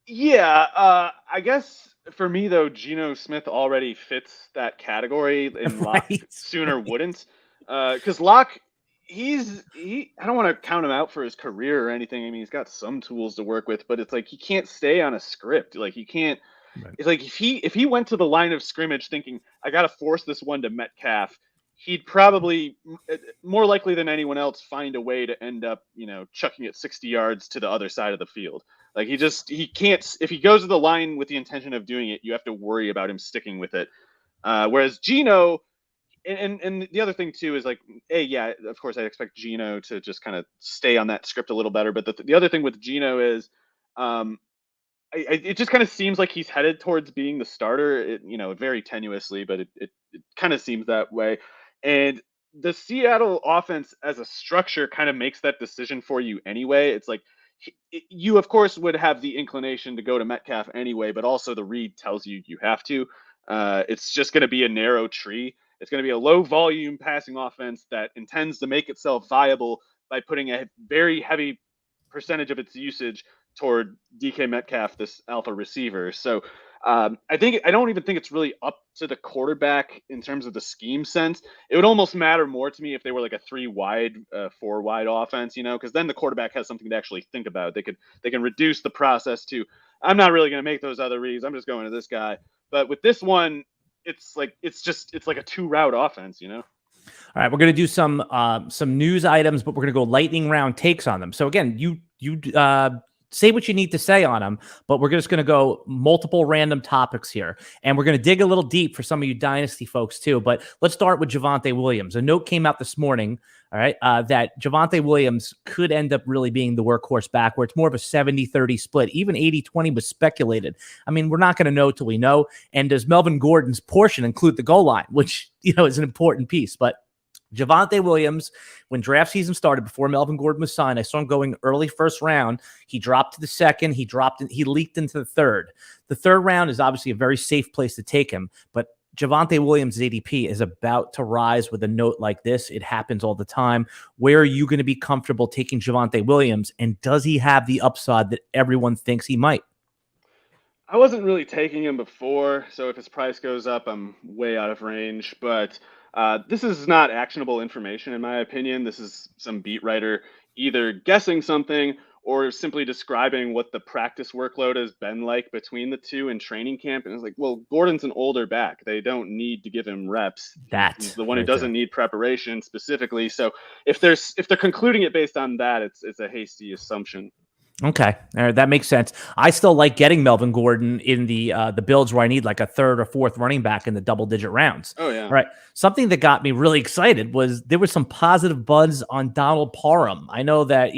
Yeah. I guess for me, though, Geno Smith already fits that category and Locke sooner wouldn't. Because Locke, I don't want to count him out for his career or anything. I mean, he's got some tools to work with, but it's like he can't stay on a script. Like he can't. Right. It's like if he went to the line of scrimmage thinking, I got to force this one to Metcalf, he'd probably more likely than anyone else find a way to end up, chucking it 60 yards to the other side of the field. Like he can't, if he goes to the line with the intention of doing it, you have to worry about him sticking with it. Whereas Geno, and the other thing too is like, of course I expect Geno to just kind of stay on that script a little better. But the other thing with Geno is, it just kind of seems like he's headed towards being the starter, very tenuously, but it kind of seems that way. And the Seattle offense as a structure kind of makes that decision for you anyway. It's like you, of course, would have the inclination to go to Metcalf anyway, but also the read tells you have to. It's just going to be a narrow tree. It's going to be a low volume passing offense that intends to make itself viable by putting a very heavy percentage of its usage toward DK Metcalf, this alpha receiver. So I don't even think it's really up to the quarterback in terms of the scheme sense. It would almost matter more to me if they were like a 3-wide, 4-wide offense, because then the quarterback has something to actually think about. They can reduce the process to, I'm not really going to make those other reads. I'm just going to this guy. But with this one, it's like a 2-route offense, All right, we're going to do some news items, but we're going to go lightning round takes on them. So again, you say what you need to say on them, but we're just going to go multiple random topics here. And we're going to dig a little deep for some of you Dynasty folks too. But let's start with Javonte Williams. A note came out this morning, all right, that Javonte Williams could end up really being the workhorse back, where it's more of a 70-30 split. Even 80-20 was speculated. I mean, we're not going to know till we know. And does Melvin Gordon's portion include the goal line, which, is an important piece. But Javonte Williams, when draft season started, before Melvin Gordon was signed, I saw him going early first round. He dropped to the second. He leaked into the third. The third round is obviously a very safe place to take him, but Javonte Williams' ADP is about to rise with a note like this. It happens all the time. Where are you going to be comfortable taking Javonte Williams, and does he have the upside that everyone thinks he might? I wasn't really taking him before, so if his price goes up, I'm way out of range, but this is not actionable information, in my opinion. This is some beat writer either guessing something or simply describing what the practice workload has been like between the two in training camp. And it's like, well, Gordon's an older back. They don't need to give him reps. He's the one who doesn't need preparation specifically. So if they're concluding it based on that, it's a hasty assumption. Okay. All right. That makes sense. I still like getting Melvin Gordon in the builds where I need like a third or fourth running back in the double-digit rounds. Oh, yeah. All right. Something that got me really excited was there was some positive buzz on Donald Parham. I know that,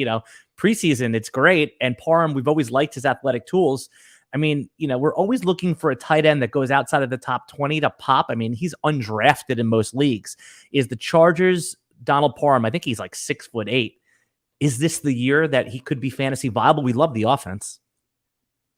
preseason, it's great. And Parham, we've always liked his athletic tools. I mean, we're always looking for a tight end that goes outside of the top 20 to pop. I mean, he's undrafted in most leagues. Is the Chargers Donald Parham? I think he's like 6'8". Is this the year that he could be fantasy viable? We love the offense.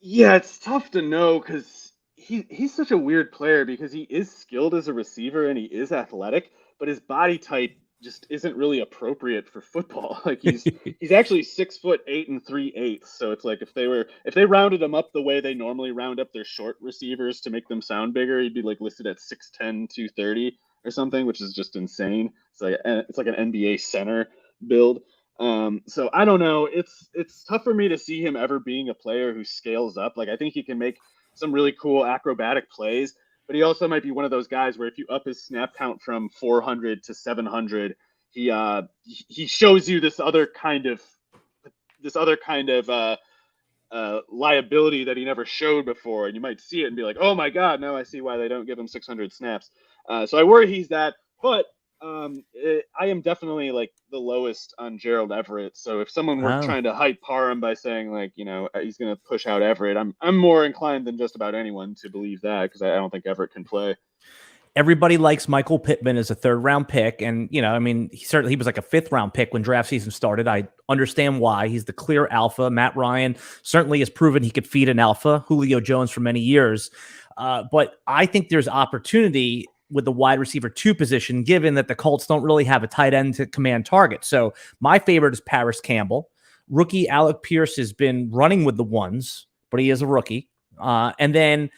Yeah, it's tough to know because he's such a weird player because he is skilled as a receiver and he is athletic, but his body type just isn't really appropriate for football. Like he's actually 6'8" 3/8". So it's like if they rounded him up the way they normally round up their short receivers to make them sound bigger, he'd be like listed at 6'10", 230 or something, which is just insane. It's like an NBA center build. So I don't know. It's tough for me to see him ever being a player who scales up. Like I think he can make some really cool acrobatic plays, but he also might be one of those guys where if you up his snap count from 400 to 700, he shows you this other kind of liability that he never showed before, and you might see it and be like, oh my God, now I see why they don't give him 600 snaps. So I worry he's that, but I am definitely like the lowest on Gerald Everett. So if someone were trying to hype par him by saying like, he's going to push out Everett, I'm more inclined than just about anyone to believe that, because I don't think Everett can play. Everybody likes Michael Pittman as a 3rd-round pick. And, he was like a 5th-round pick when draft season started. I understand why. He's the clear alpha. Matt Ryan certainly has proven he could feed an alpha. Julio Jones for many years. But I think there's opportunity with the wide receiver 2 position, given that the Colts don't really have a tight end to command target. So my favorite is Paris Campbell. Rookie Alec Pierce has been running with the ones, but he is a rookie. And then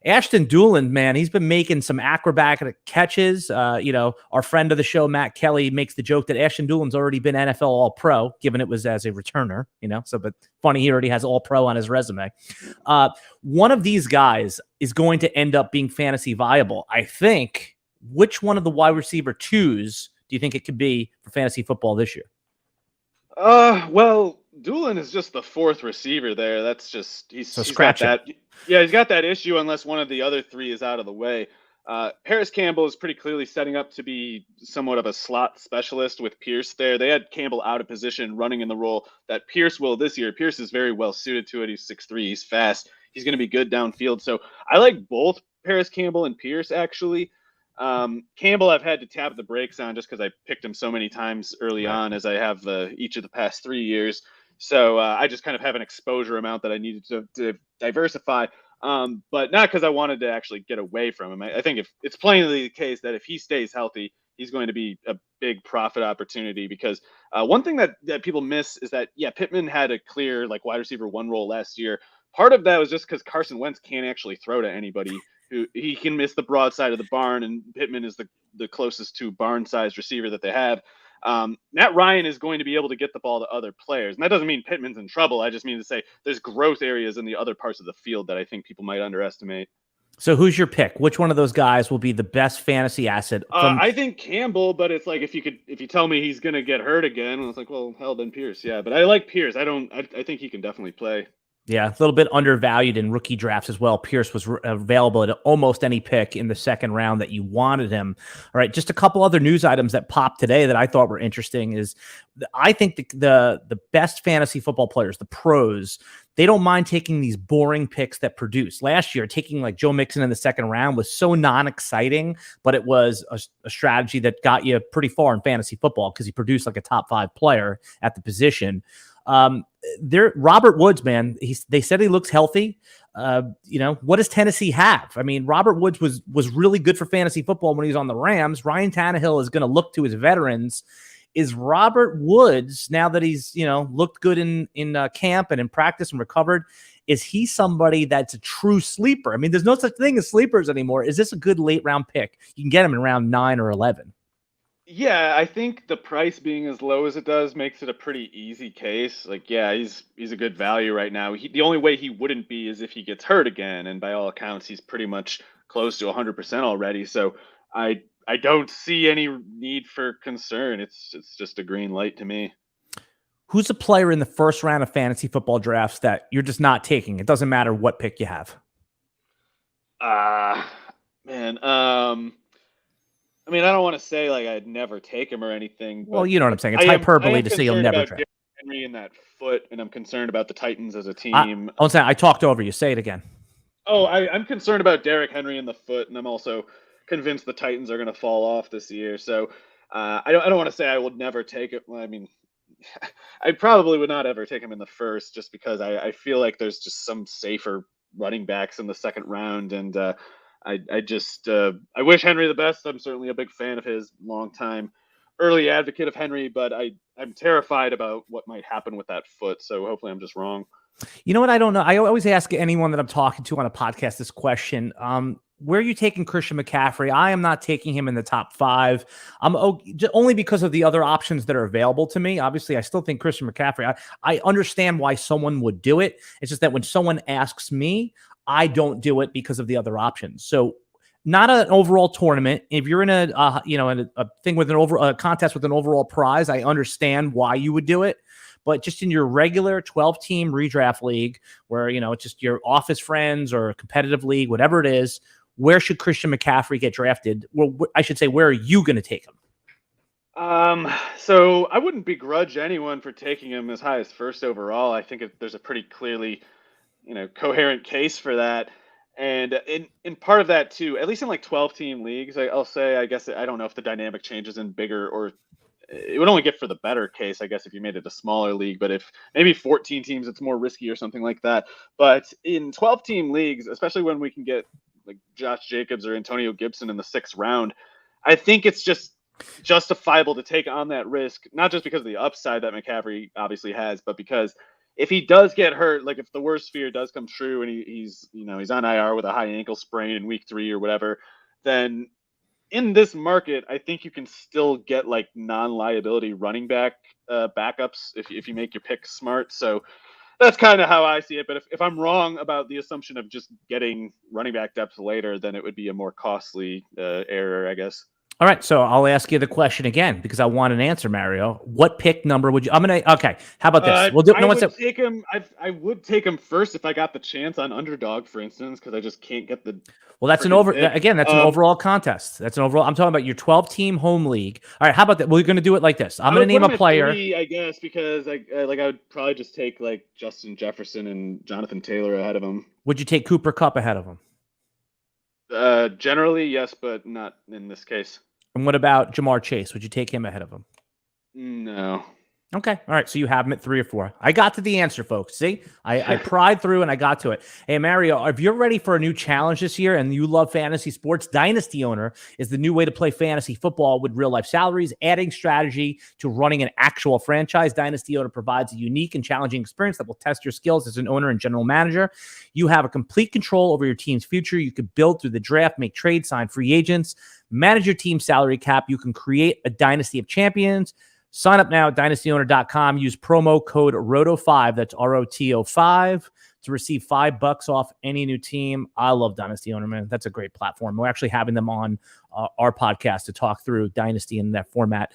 Ashton Dulin, man, he's been making some acrobatic catches. Our friend of the show, Matt Kelly, makes the joke that Ashton Dulin's already been NFL All-Pro, given it was as a returner, but funny, he already has All-Pro on his resume. One of these guys is going to end up being fantasy viable. I think. Which one of the wide receiver 2s do you think it could be for fantasy football this year? Well, Dulin is just the 4th receiver there. That's just he's got that. Yeah, he's got that issue unless one of the other 3 is out of the way. Paris Campbell is pretty clearly setting up to be somewhat of a slot specialist with Pierce there. They had Campbell out of position, running in the role that Pierce will this year. Pierce is very well suited to it. He's 6'3", he's fast. He's going to be good downfield. So I like both Paris Campbell and Pierce, actually. Campbell I've had to tap the brakes on just because I picked him so many times early on, as I have each of the past 3 years. So I just kind of have an exposure amount that I needed to diversify, but not because I wanted to actually get away from him. I think if it's plainly the case that if he stays healthy, he's going to be a big profit opportunity, because one thing that people miss is that, Pittman had a clear like wide receiver 1 role last year. Part of that was just because Carson Wentz can't actually throw to anybody. He can miss the broad side of the barn, and Pittman is the closest to barn-sized receiver that they have. Matt Ryan is going to be able to get the ball to other players. And that doesn't mean Pittman's in trouble. I just mean to say there's growth areas in the other parts of the field that I think people might underestimate. So who's your pick? Which one of those guys will be the best fantasy asset? I think Campbell, but it's like if you tell me he's going to get hurt again, I was like, well, hell, then Pierce. Yeah, but I like Pierce. I think he can definitely play. Yeah, a little bit undervalued in rookie drafts as well. Pierce was available at almost any pick in the 2nd round that you wanted him. All right, just a couple other news items that popped today that I thought were interesting is I think the best fantasy football players, the pros, they don't mind taking these boring picks that produce. Last year, taking like Joe Mixon in the 2nd round was so non-exciting, but it was a strategy that got you pretty far in fantasy football because he produced like a top 5 player at the position. Robert Woods, man, they said he looks healthy. What does Tennessee have? I mean, Robert Woods was really good for fantasy football when he was on the Rams. Ryan Tannehill is going to look to his veterans. Is Robert Woods, now that he's, looked good in camp and in practice and recovered, is he somebody that's a true sleeper? I mean, there's no such thing as sleepers anymore. Is this a good late round pick? You can get him in round 9 or 11. Yeah, I think the price being as low as it does makes it a pretty easy case. Like, yeah, he's a good value right now. The only way he wouldn't be is if he gets hurt again, and by all accounts, he's pretty much close to 100% already. So I don't see any need for concern. It's just a green light to me. Who's a player in the 1st round of fantasy football drafts that you're just not taking? It doesn't matter what pick you have. Man. I mean, I don't want to say like I'd never take him or anything. Well, you know what I'm saying. It's hyperbole to say you'll never draft Henry in that foot, and I'm concerned about the Titans as a team. I talked over you. Say it again. Oh, I'm concerned about Derrick Henry in the foot, and I'm also convinced the Titans are going to fall off this year. So I don't want to say I would never take it. Well, I mean, I probably would not ever take him in the 1st, just because I feel like there's just some safer running backs in the 2nd round, and I wish Henry the best. I'm certainly a big fan of his, long time. early advocate of Henry, but I'm terrified about what might happen with that foot. So hopefully I'm just wrong. You know what? I don't know. I always ask anyone that I'm talking to on a podcast this question. Where are you taking Christian McCaffrey? I am not taking him in the top 5. Only because of the other options that are available to me. Obviously, I still think Christian McCaffrey. I understand why someone would do it. It's just that when someone asks me, I don't do it because of the other options. So, not an overall tournament. If you're in a thing with a contest with an overall prize, I understand why you would do it. But just in your regular 12-team redraft league, where it's just your office friends or a competitive league, whatever it is, where should Christian McCaffrey get drafted? Well, I should say, where are you going to take him? So I wouldn't begrudge anyone for taking him as high as first overall. I think there's a pretty clearly, coherent case for that. And in part of that too, at least in like 12-team leagues, I'll say, I guess, I don't know if the dynamic changes in bigger, or it would only get for the better case, I guess, if you made it a smaller league. But if maybe 14 teams, it's more risky or something like that. But in 12-team leagues, especially when we can get like Josh Jacobs or Antonio Gibson in the 6th round, I think it's just justifiable to take on that risk, not just because of the upside that McCaffrey obviously has, but because if he does get hurt, like if the worst fear does come true and he's on IR with a high ankle sprain in week 3 or whatever, then in this market, I think you can still get like non-liability running back backups if you make your pick smart. So that's kind of how I see it. But if I'm wrong about the assumption of just getting running back depth later, then it would be a more costly error, I guess. All right, so I'll ask you the question again because I want an answer, Mario. What pick number would you? Okay. How about this? We'll do. I would take him. I would take him first if I got the chance on underdog, for instance, because I just can't get the. Well, that's an overall contest. That's an overall. I'm talking about your 12-team home league. All right, how about that? We're going to do it like this. I'm going to name a player. 3, I guess, because I would probably just take like Justin Jefferson and Jonathan Taylor ahead of him. Would you take Cooper Kupp ahead of him? Generally, yes, but not in this case. And what about Jamar Chase? Would you take him ahead of him? No. Okay. All right. So you have him at 3 or 4. I got to the answer, folks. See, I pried through and I got to it. Hey, Mario, if you're ready for a new challenge this year and you love fantasy sports, Dynasty Owner is the new way to play fantasy football with real life salaries, adding strategy to running an actual franchise. Dynasty Owner provides a unique and challenging experience that will test your skills as an owner and general manager. You have a complete control over your team's future. You can build through the draft, make trades, sign free agents, manage your team's salary cap. You can create a dynasty of champions. Sign up now at dynastyowner.com. Use promo code ROTO5, that's ROTO5, to receive $5 off any new team. I love Dynasty Owner, man. That's a great platform. We're actually having them on our podcast to talk through Dynasty in that format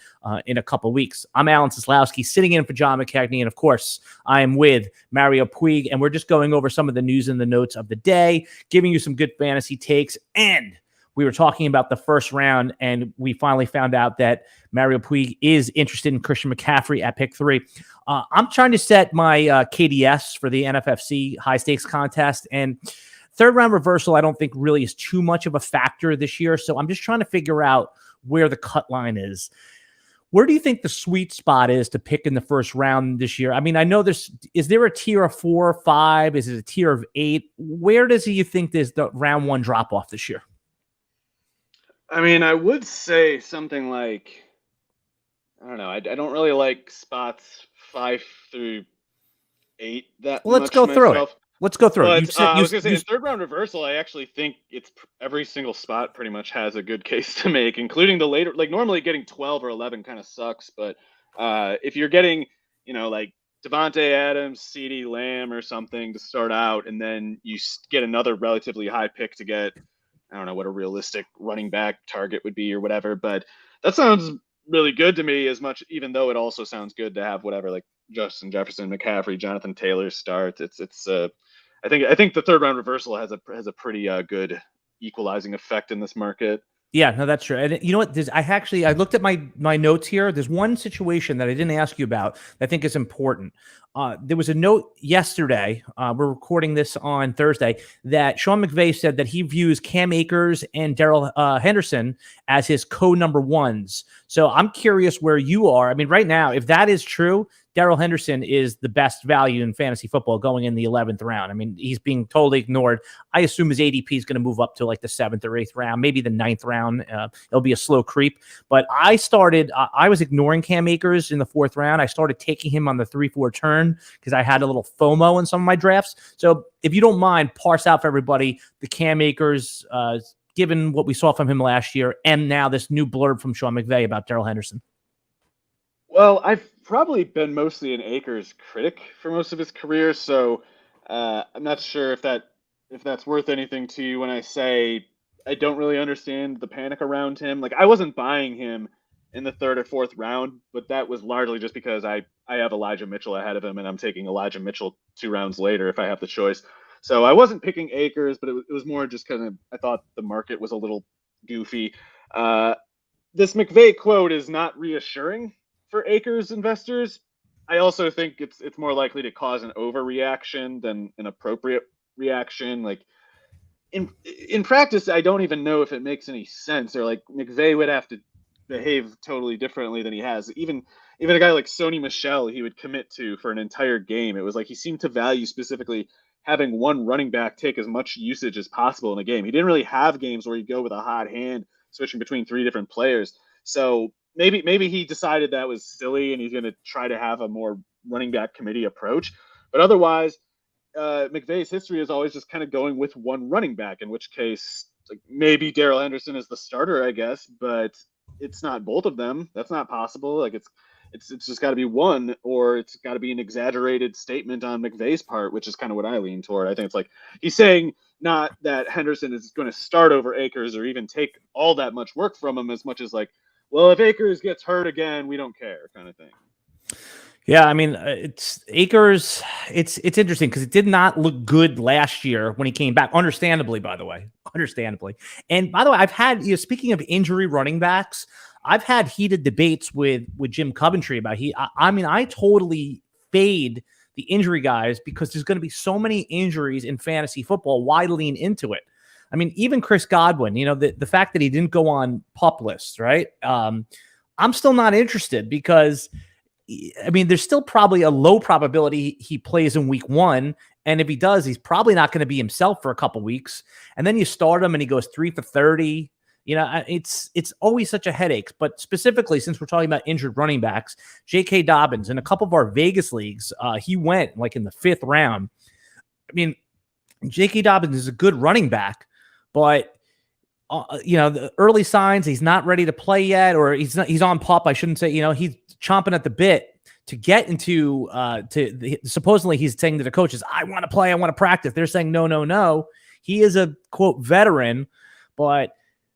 in a couple weeks. I'm Alan Seslowsky, sitting in for John McCagney, and of course, I am with Mario Puig, and we're just going over some of the news and the notes of the day, giving you some good fantasy takes, and we were talking about the first round, and we finally found out that Mario Puig is interested in Christian McCaffrey at pick 3. I'm trying to set my KDS for the NFFC high stakes contest, and 3rd round reversal I don't think really is too much of a factor this year, so I'm just trying to figure out where the cut line is. Where do you think the sweet spot is to pick in the first round this year? I mean, I know is there a tier of 4 or 5? Is it a tier of 8? Where does you think there's the round 1 drop off this year? I mean, I would say something like, I don't know. I don't really like spots 5 through 8 that much. Let's go through it. Let's go through it. I was going to say, in 3rd round reversal, I actually think it's every single spot pretty much has a good case to make, including the later. Like normally getting 12 or 11 kind of sucks, but if you're getting, like Devontae Adams, CeeDee Lamb or something to start out, and then you get another relatively high pick to get, I don't know what a realistic running back target would be or whatever, but that sounds really good to me as much, even though it also sounds good to have whatever, like Justin Jefferson, McCaffrey, Jonathan Taylor start. I think the 3rd round reversal has a pretty good equalizing effect in this market. Yeah, no, that's true. And you know what? I looked at my notes here. There's one situation that I didn't ask you about that I think is important. There was a note yesterday. We're recording this on Thursday that Sean McVay said that he views Cam Akers and Darrell Henderson as his co-number 1s. So I'm curious where you are. I mean, right now, if that is true, Darrell Henderson is the best value in fantasy football going in the 11th round. I mean, he's being totally ignored. I assume his ADP is going to move up to like the 7th or 8th round, maybe the 9th round. It'll be a slow creep. But I was ignoring Cam Akers in the 4th round. I started taking him on the 3-4 turn because I had a little FOMO in some of my drafts. So if you don't mind, parse out for everybody the Cam Akers, given what we saw from him last year, and now this new blurb from Sean McVay about Darrell Henderson. Well, I've probably been mostly an Akers critic for most of his career, so I'm not sure if that's worth anything to you when I say I don't really understand the panic around him. Like, I wasn't buying him in the 3rd or 4th round, but that was largely just because I have Elijah Mitchell ahead of him, and I'm taking Elijah Mitchell 2 rounds later if I have the choice. So I wasn't picking Akers, but it was more just kind of, I thought the market was a little goofy. This McVay quote is not reassuring for Akers investors. I also think it's more likely to cause an overreaction than an appropriate reaction. Like, in practice, I don't even know if it makes any sense, or like McVay would have to behave totally differently than he has. Even a guy like Sony Michel, he would commit to for an entire game. It was like he seemed to value specifically having one running back take as much usage as possible in a game. He didn't really have games where he'd go with a hot hand switching between 3 different players. So maybe he decided that was silly and he's going to try to have a more running back committee approach. But otherwise, McVay's history is always just kind of going with one running back, in which case, like, maybe Darrell Henderson is the starter, I guess, but it's not both of them. That's not possible. Like, it's just got to be one, or it's got to be an exaggerated statement on McVay's part, which is kind of what I lean toward. I think it's like he's saying not that Henderson is going to start over Akers or even take all that much work from him, as much as like, well, if Akers gets hurt again, we don't care, kind of thing. Yeah, I mean, it's Akers. It's interesting because it did not look good last year when he came back. Understandably, by the way, And by the way, I've had, speaking of injury running backs, I've had heated debates with Jim Coventry about I totally fade the injury guys because there's going to be so many injuries in fantasy football. Why lean into it? I mean, even Chris Godwin, the fact that he didn't go on PUP lists, right? I'm still not interested because, I mean, there's still probably a low probability he plays in week 1. And if he does, he's probably not going to be himself for a couple weeks. And then you start him and he goes 3 for 30. It's always such a headache. But specifically, since we're talking about injured running backs, J.K. Dobbins, in a couple of our Vegas leagues, he went like in the 5th round. I mean, J.K. Dobbins is a good running back, but the early signs, he's not ready to play yet, or he's on PUP. I shouldn't say, he's chomping at the bit to get into, supposedly he's saying to the coaches, I want to play, I want to practice. They're saying, no. He is a quote veteran, but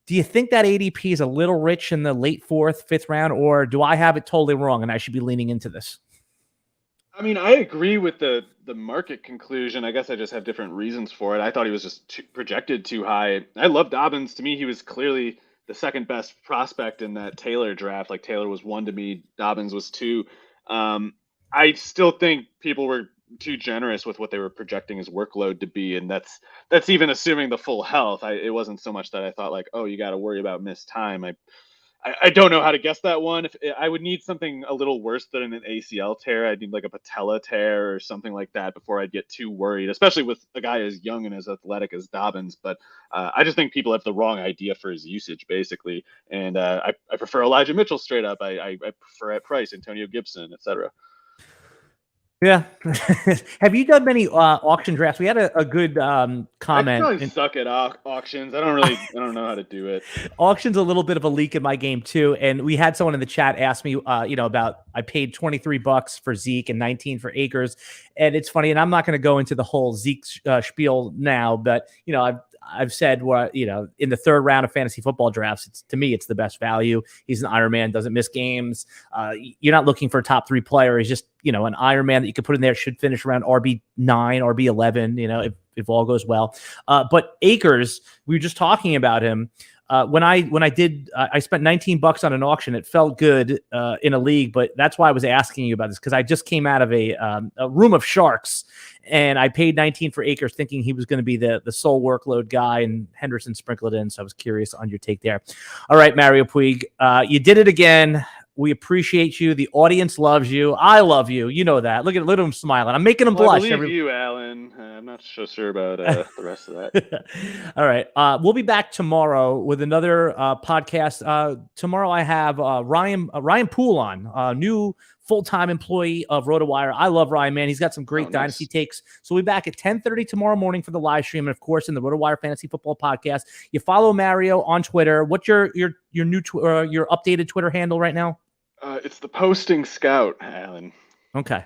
do you think that ADP is a little rich in the late 4th, 5th round, or do I have it totally wrong and I should be leaning into this? I mean, I agree with the market conclusion. I guess I just have different reasons for it. I thought he was just projected too high. I love Dobbins. To me, he was clearly the second best prospect in that Taylor draft. Like, Taylor was 1 to me, Dobbins was 2. I still think people were too generous with what they were projecting his workload to be, and that's even assuming the full health. It wasn't so much that I thought like, oh, you got to worry about missed time. I don't know how to guess that one. If I would need something a little worse than an ACL tear, I'd need like a patella tear or something like that before I'd get too worried, especially with a guy as young and as athletic as Dobbins. But I just think people have the wrong idea for his usage, basically. And I prefer Elijah Mitchell straight up. I prefer at Price, Antonio Gibson, etc. Yeah. Have you done many auction drafts? We had a good comment. I probably suck at auctions. I don't know how to do it. Auction's a little bit of a leak in my game too. And we had someone in the chat ask me, about, I paid $23 for Zeke and 19 for Akers. And it's funny, and I'm not going to go into the whole Zeke spiel now, but I've said, in the 3rd round of fantasy football drafts, to me, it's the best value. He's an Iron Man, doesn't miss games. You're not looking for a top 3 player. He's just, an Iron Man that you could put in there, should finish around RB9, RB11, if all goes well. But Akers, we were just talking about him. When I spent $19 on an auction. It felt good in a league, but that's why I was asking you about this, because I just came out of a room of sharks, and I paid 19 for Akers, thinking he was going to be the sole workload guy, and Henderson sprinkled it in. So I was curious on your take there. All right, Mario Puig, you did it again We appreciate you. The audience loves you. I love you. You know that. Look at him smiling. I'm making him blush. I believe you, Alan. I'm not so sure about the rest of that. All right. We'll be back tomorrow with another podcast. Tomorrow I have Ryan Poole on, new full-time employee of RotoWire. I love Ryan, man. He's got some great Dynasty takes. So we'll be back at 10:30 tomorrow morning for the live stream, and of course in the RotoWire Fantasy Football Podcast. You follow Mario on Twitter. What's your new your updated Twitter handle right now? It's the Posting Scout, Alan. Okay.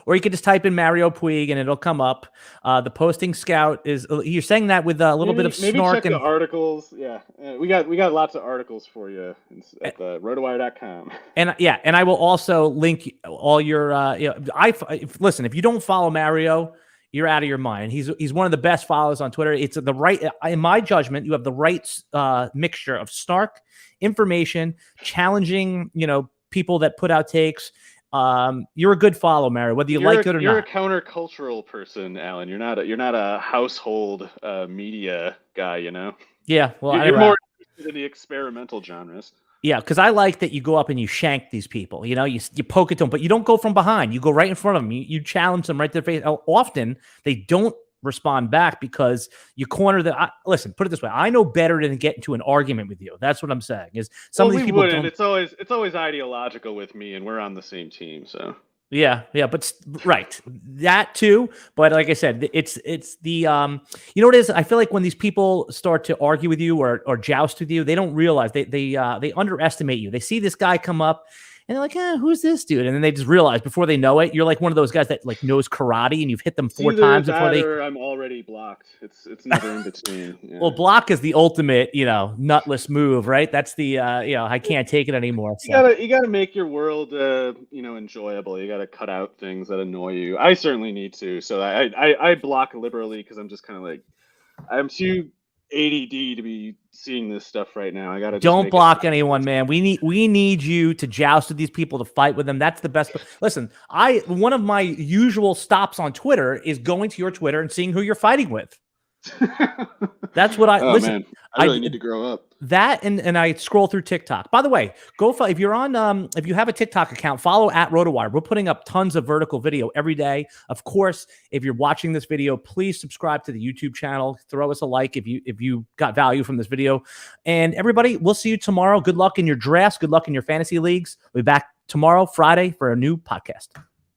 Or you could just type in Mario Puig and it'll come up. The Posting Scout is, you're saying that with a little bit of snark. Maybe check the articles. Yeah. We got lots of articles for you at the rotowire.com. And I will also link all your, listen, if you don't follow Mario, you're out of your mind. He's one of the best followers on Twitter. It's the right, in my judgment, you have the right mixture of snark, information, challenging, people that put out takes. You're a good follow, Mary, whether you like it or not. You're a countercultural person, Alan. You're not a household media guy, Yeah, well, you're more interested in the experimental genres. Yeah, because I like that you go up and you shank these people. You poke at them, but you don't go from behind. You go right in front of them. You challenge them right to their face. Often they don't respond back because you corner them. Listen, put it this way: I know better than to get into an argument with you. That's what I'm saying. Is some of these people wouldn't. It's always ideological with me, and we're on the same team. So yeah, but right, that too. But like I said, it's the you know what it is. I feel like when these people start to argue with you or joust with you, they don't realize they underestimate you. They see this guy come up. And they're like, who's this dude? And then they just realize before they know it, you're like one of those guys that like knows karate and you've hit them 4 times before I'm already blocked. It's never in between. Yeah. Well, block is the ultimate, nutless move, right? That's the, I can't take it anymore. So. You gotta make your world, enjoyable. You gotta cut out things that annoy you. I certainly need to. So I block liberally because I'm just kind of like, I'm too ADD to be seeing this stuff right now. I gotta don't block anyone, man. We need you to joust with these people, to fight with them. That's the best. Listen, one of my usual stops on Twitter is going to your Twitter and seeing who you're fighting with. That's what listen. Man. I really need to grow up. That and I scroll through TikTok. By the way, if you're on if you have a TikTok account, follow at RotoWire. We're putting up tons of vertical video every day. Of course, if you're watching this video, please subscribe to the YouTube channel. Throw us a like if you got value from this video. And everybody, we'll see you tomorrow. Good luck in your drafts. Good luck in your fantasy leagues. We'll be back tomorrow, Friday, for a new podcast.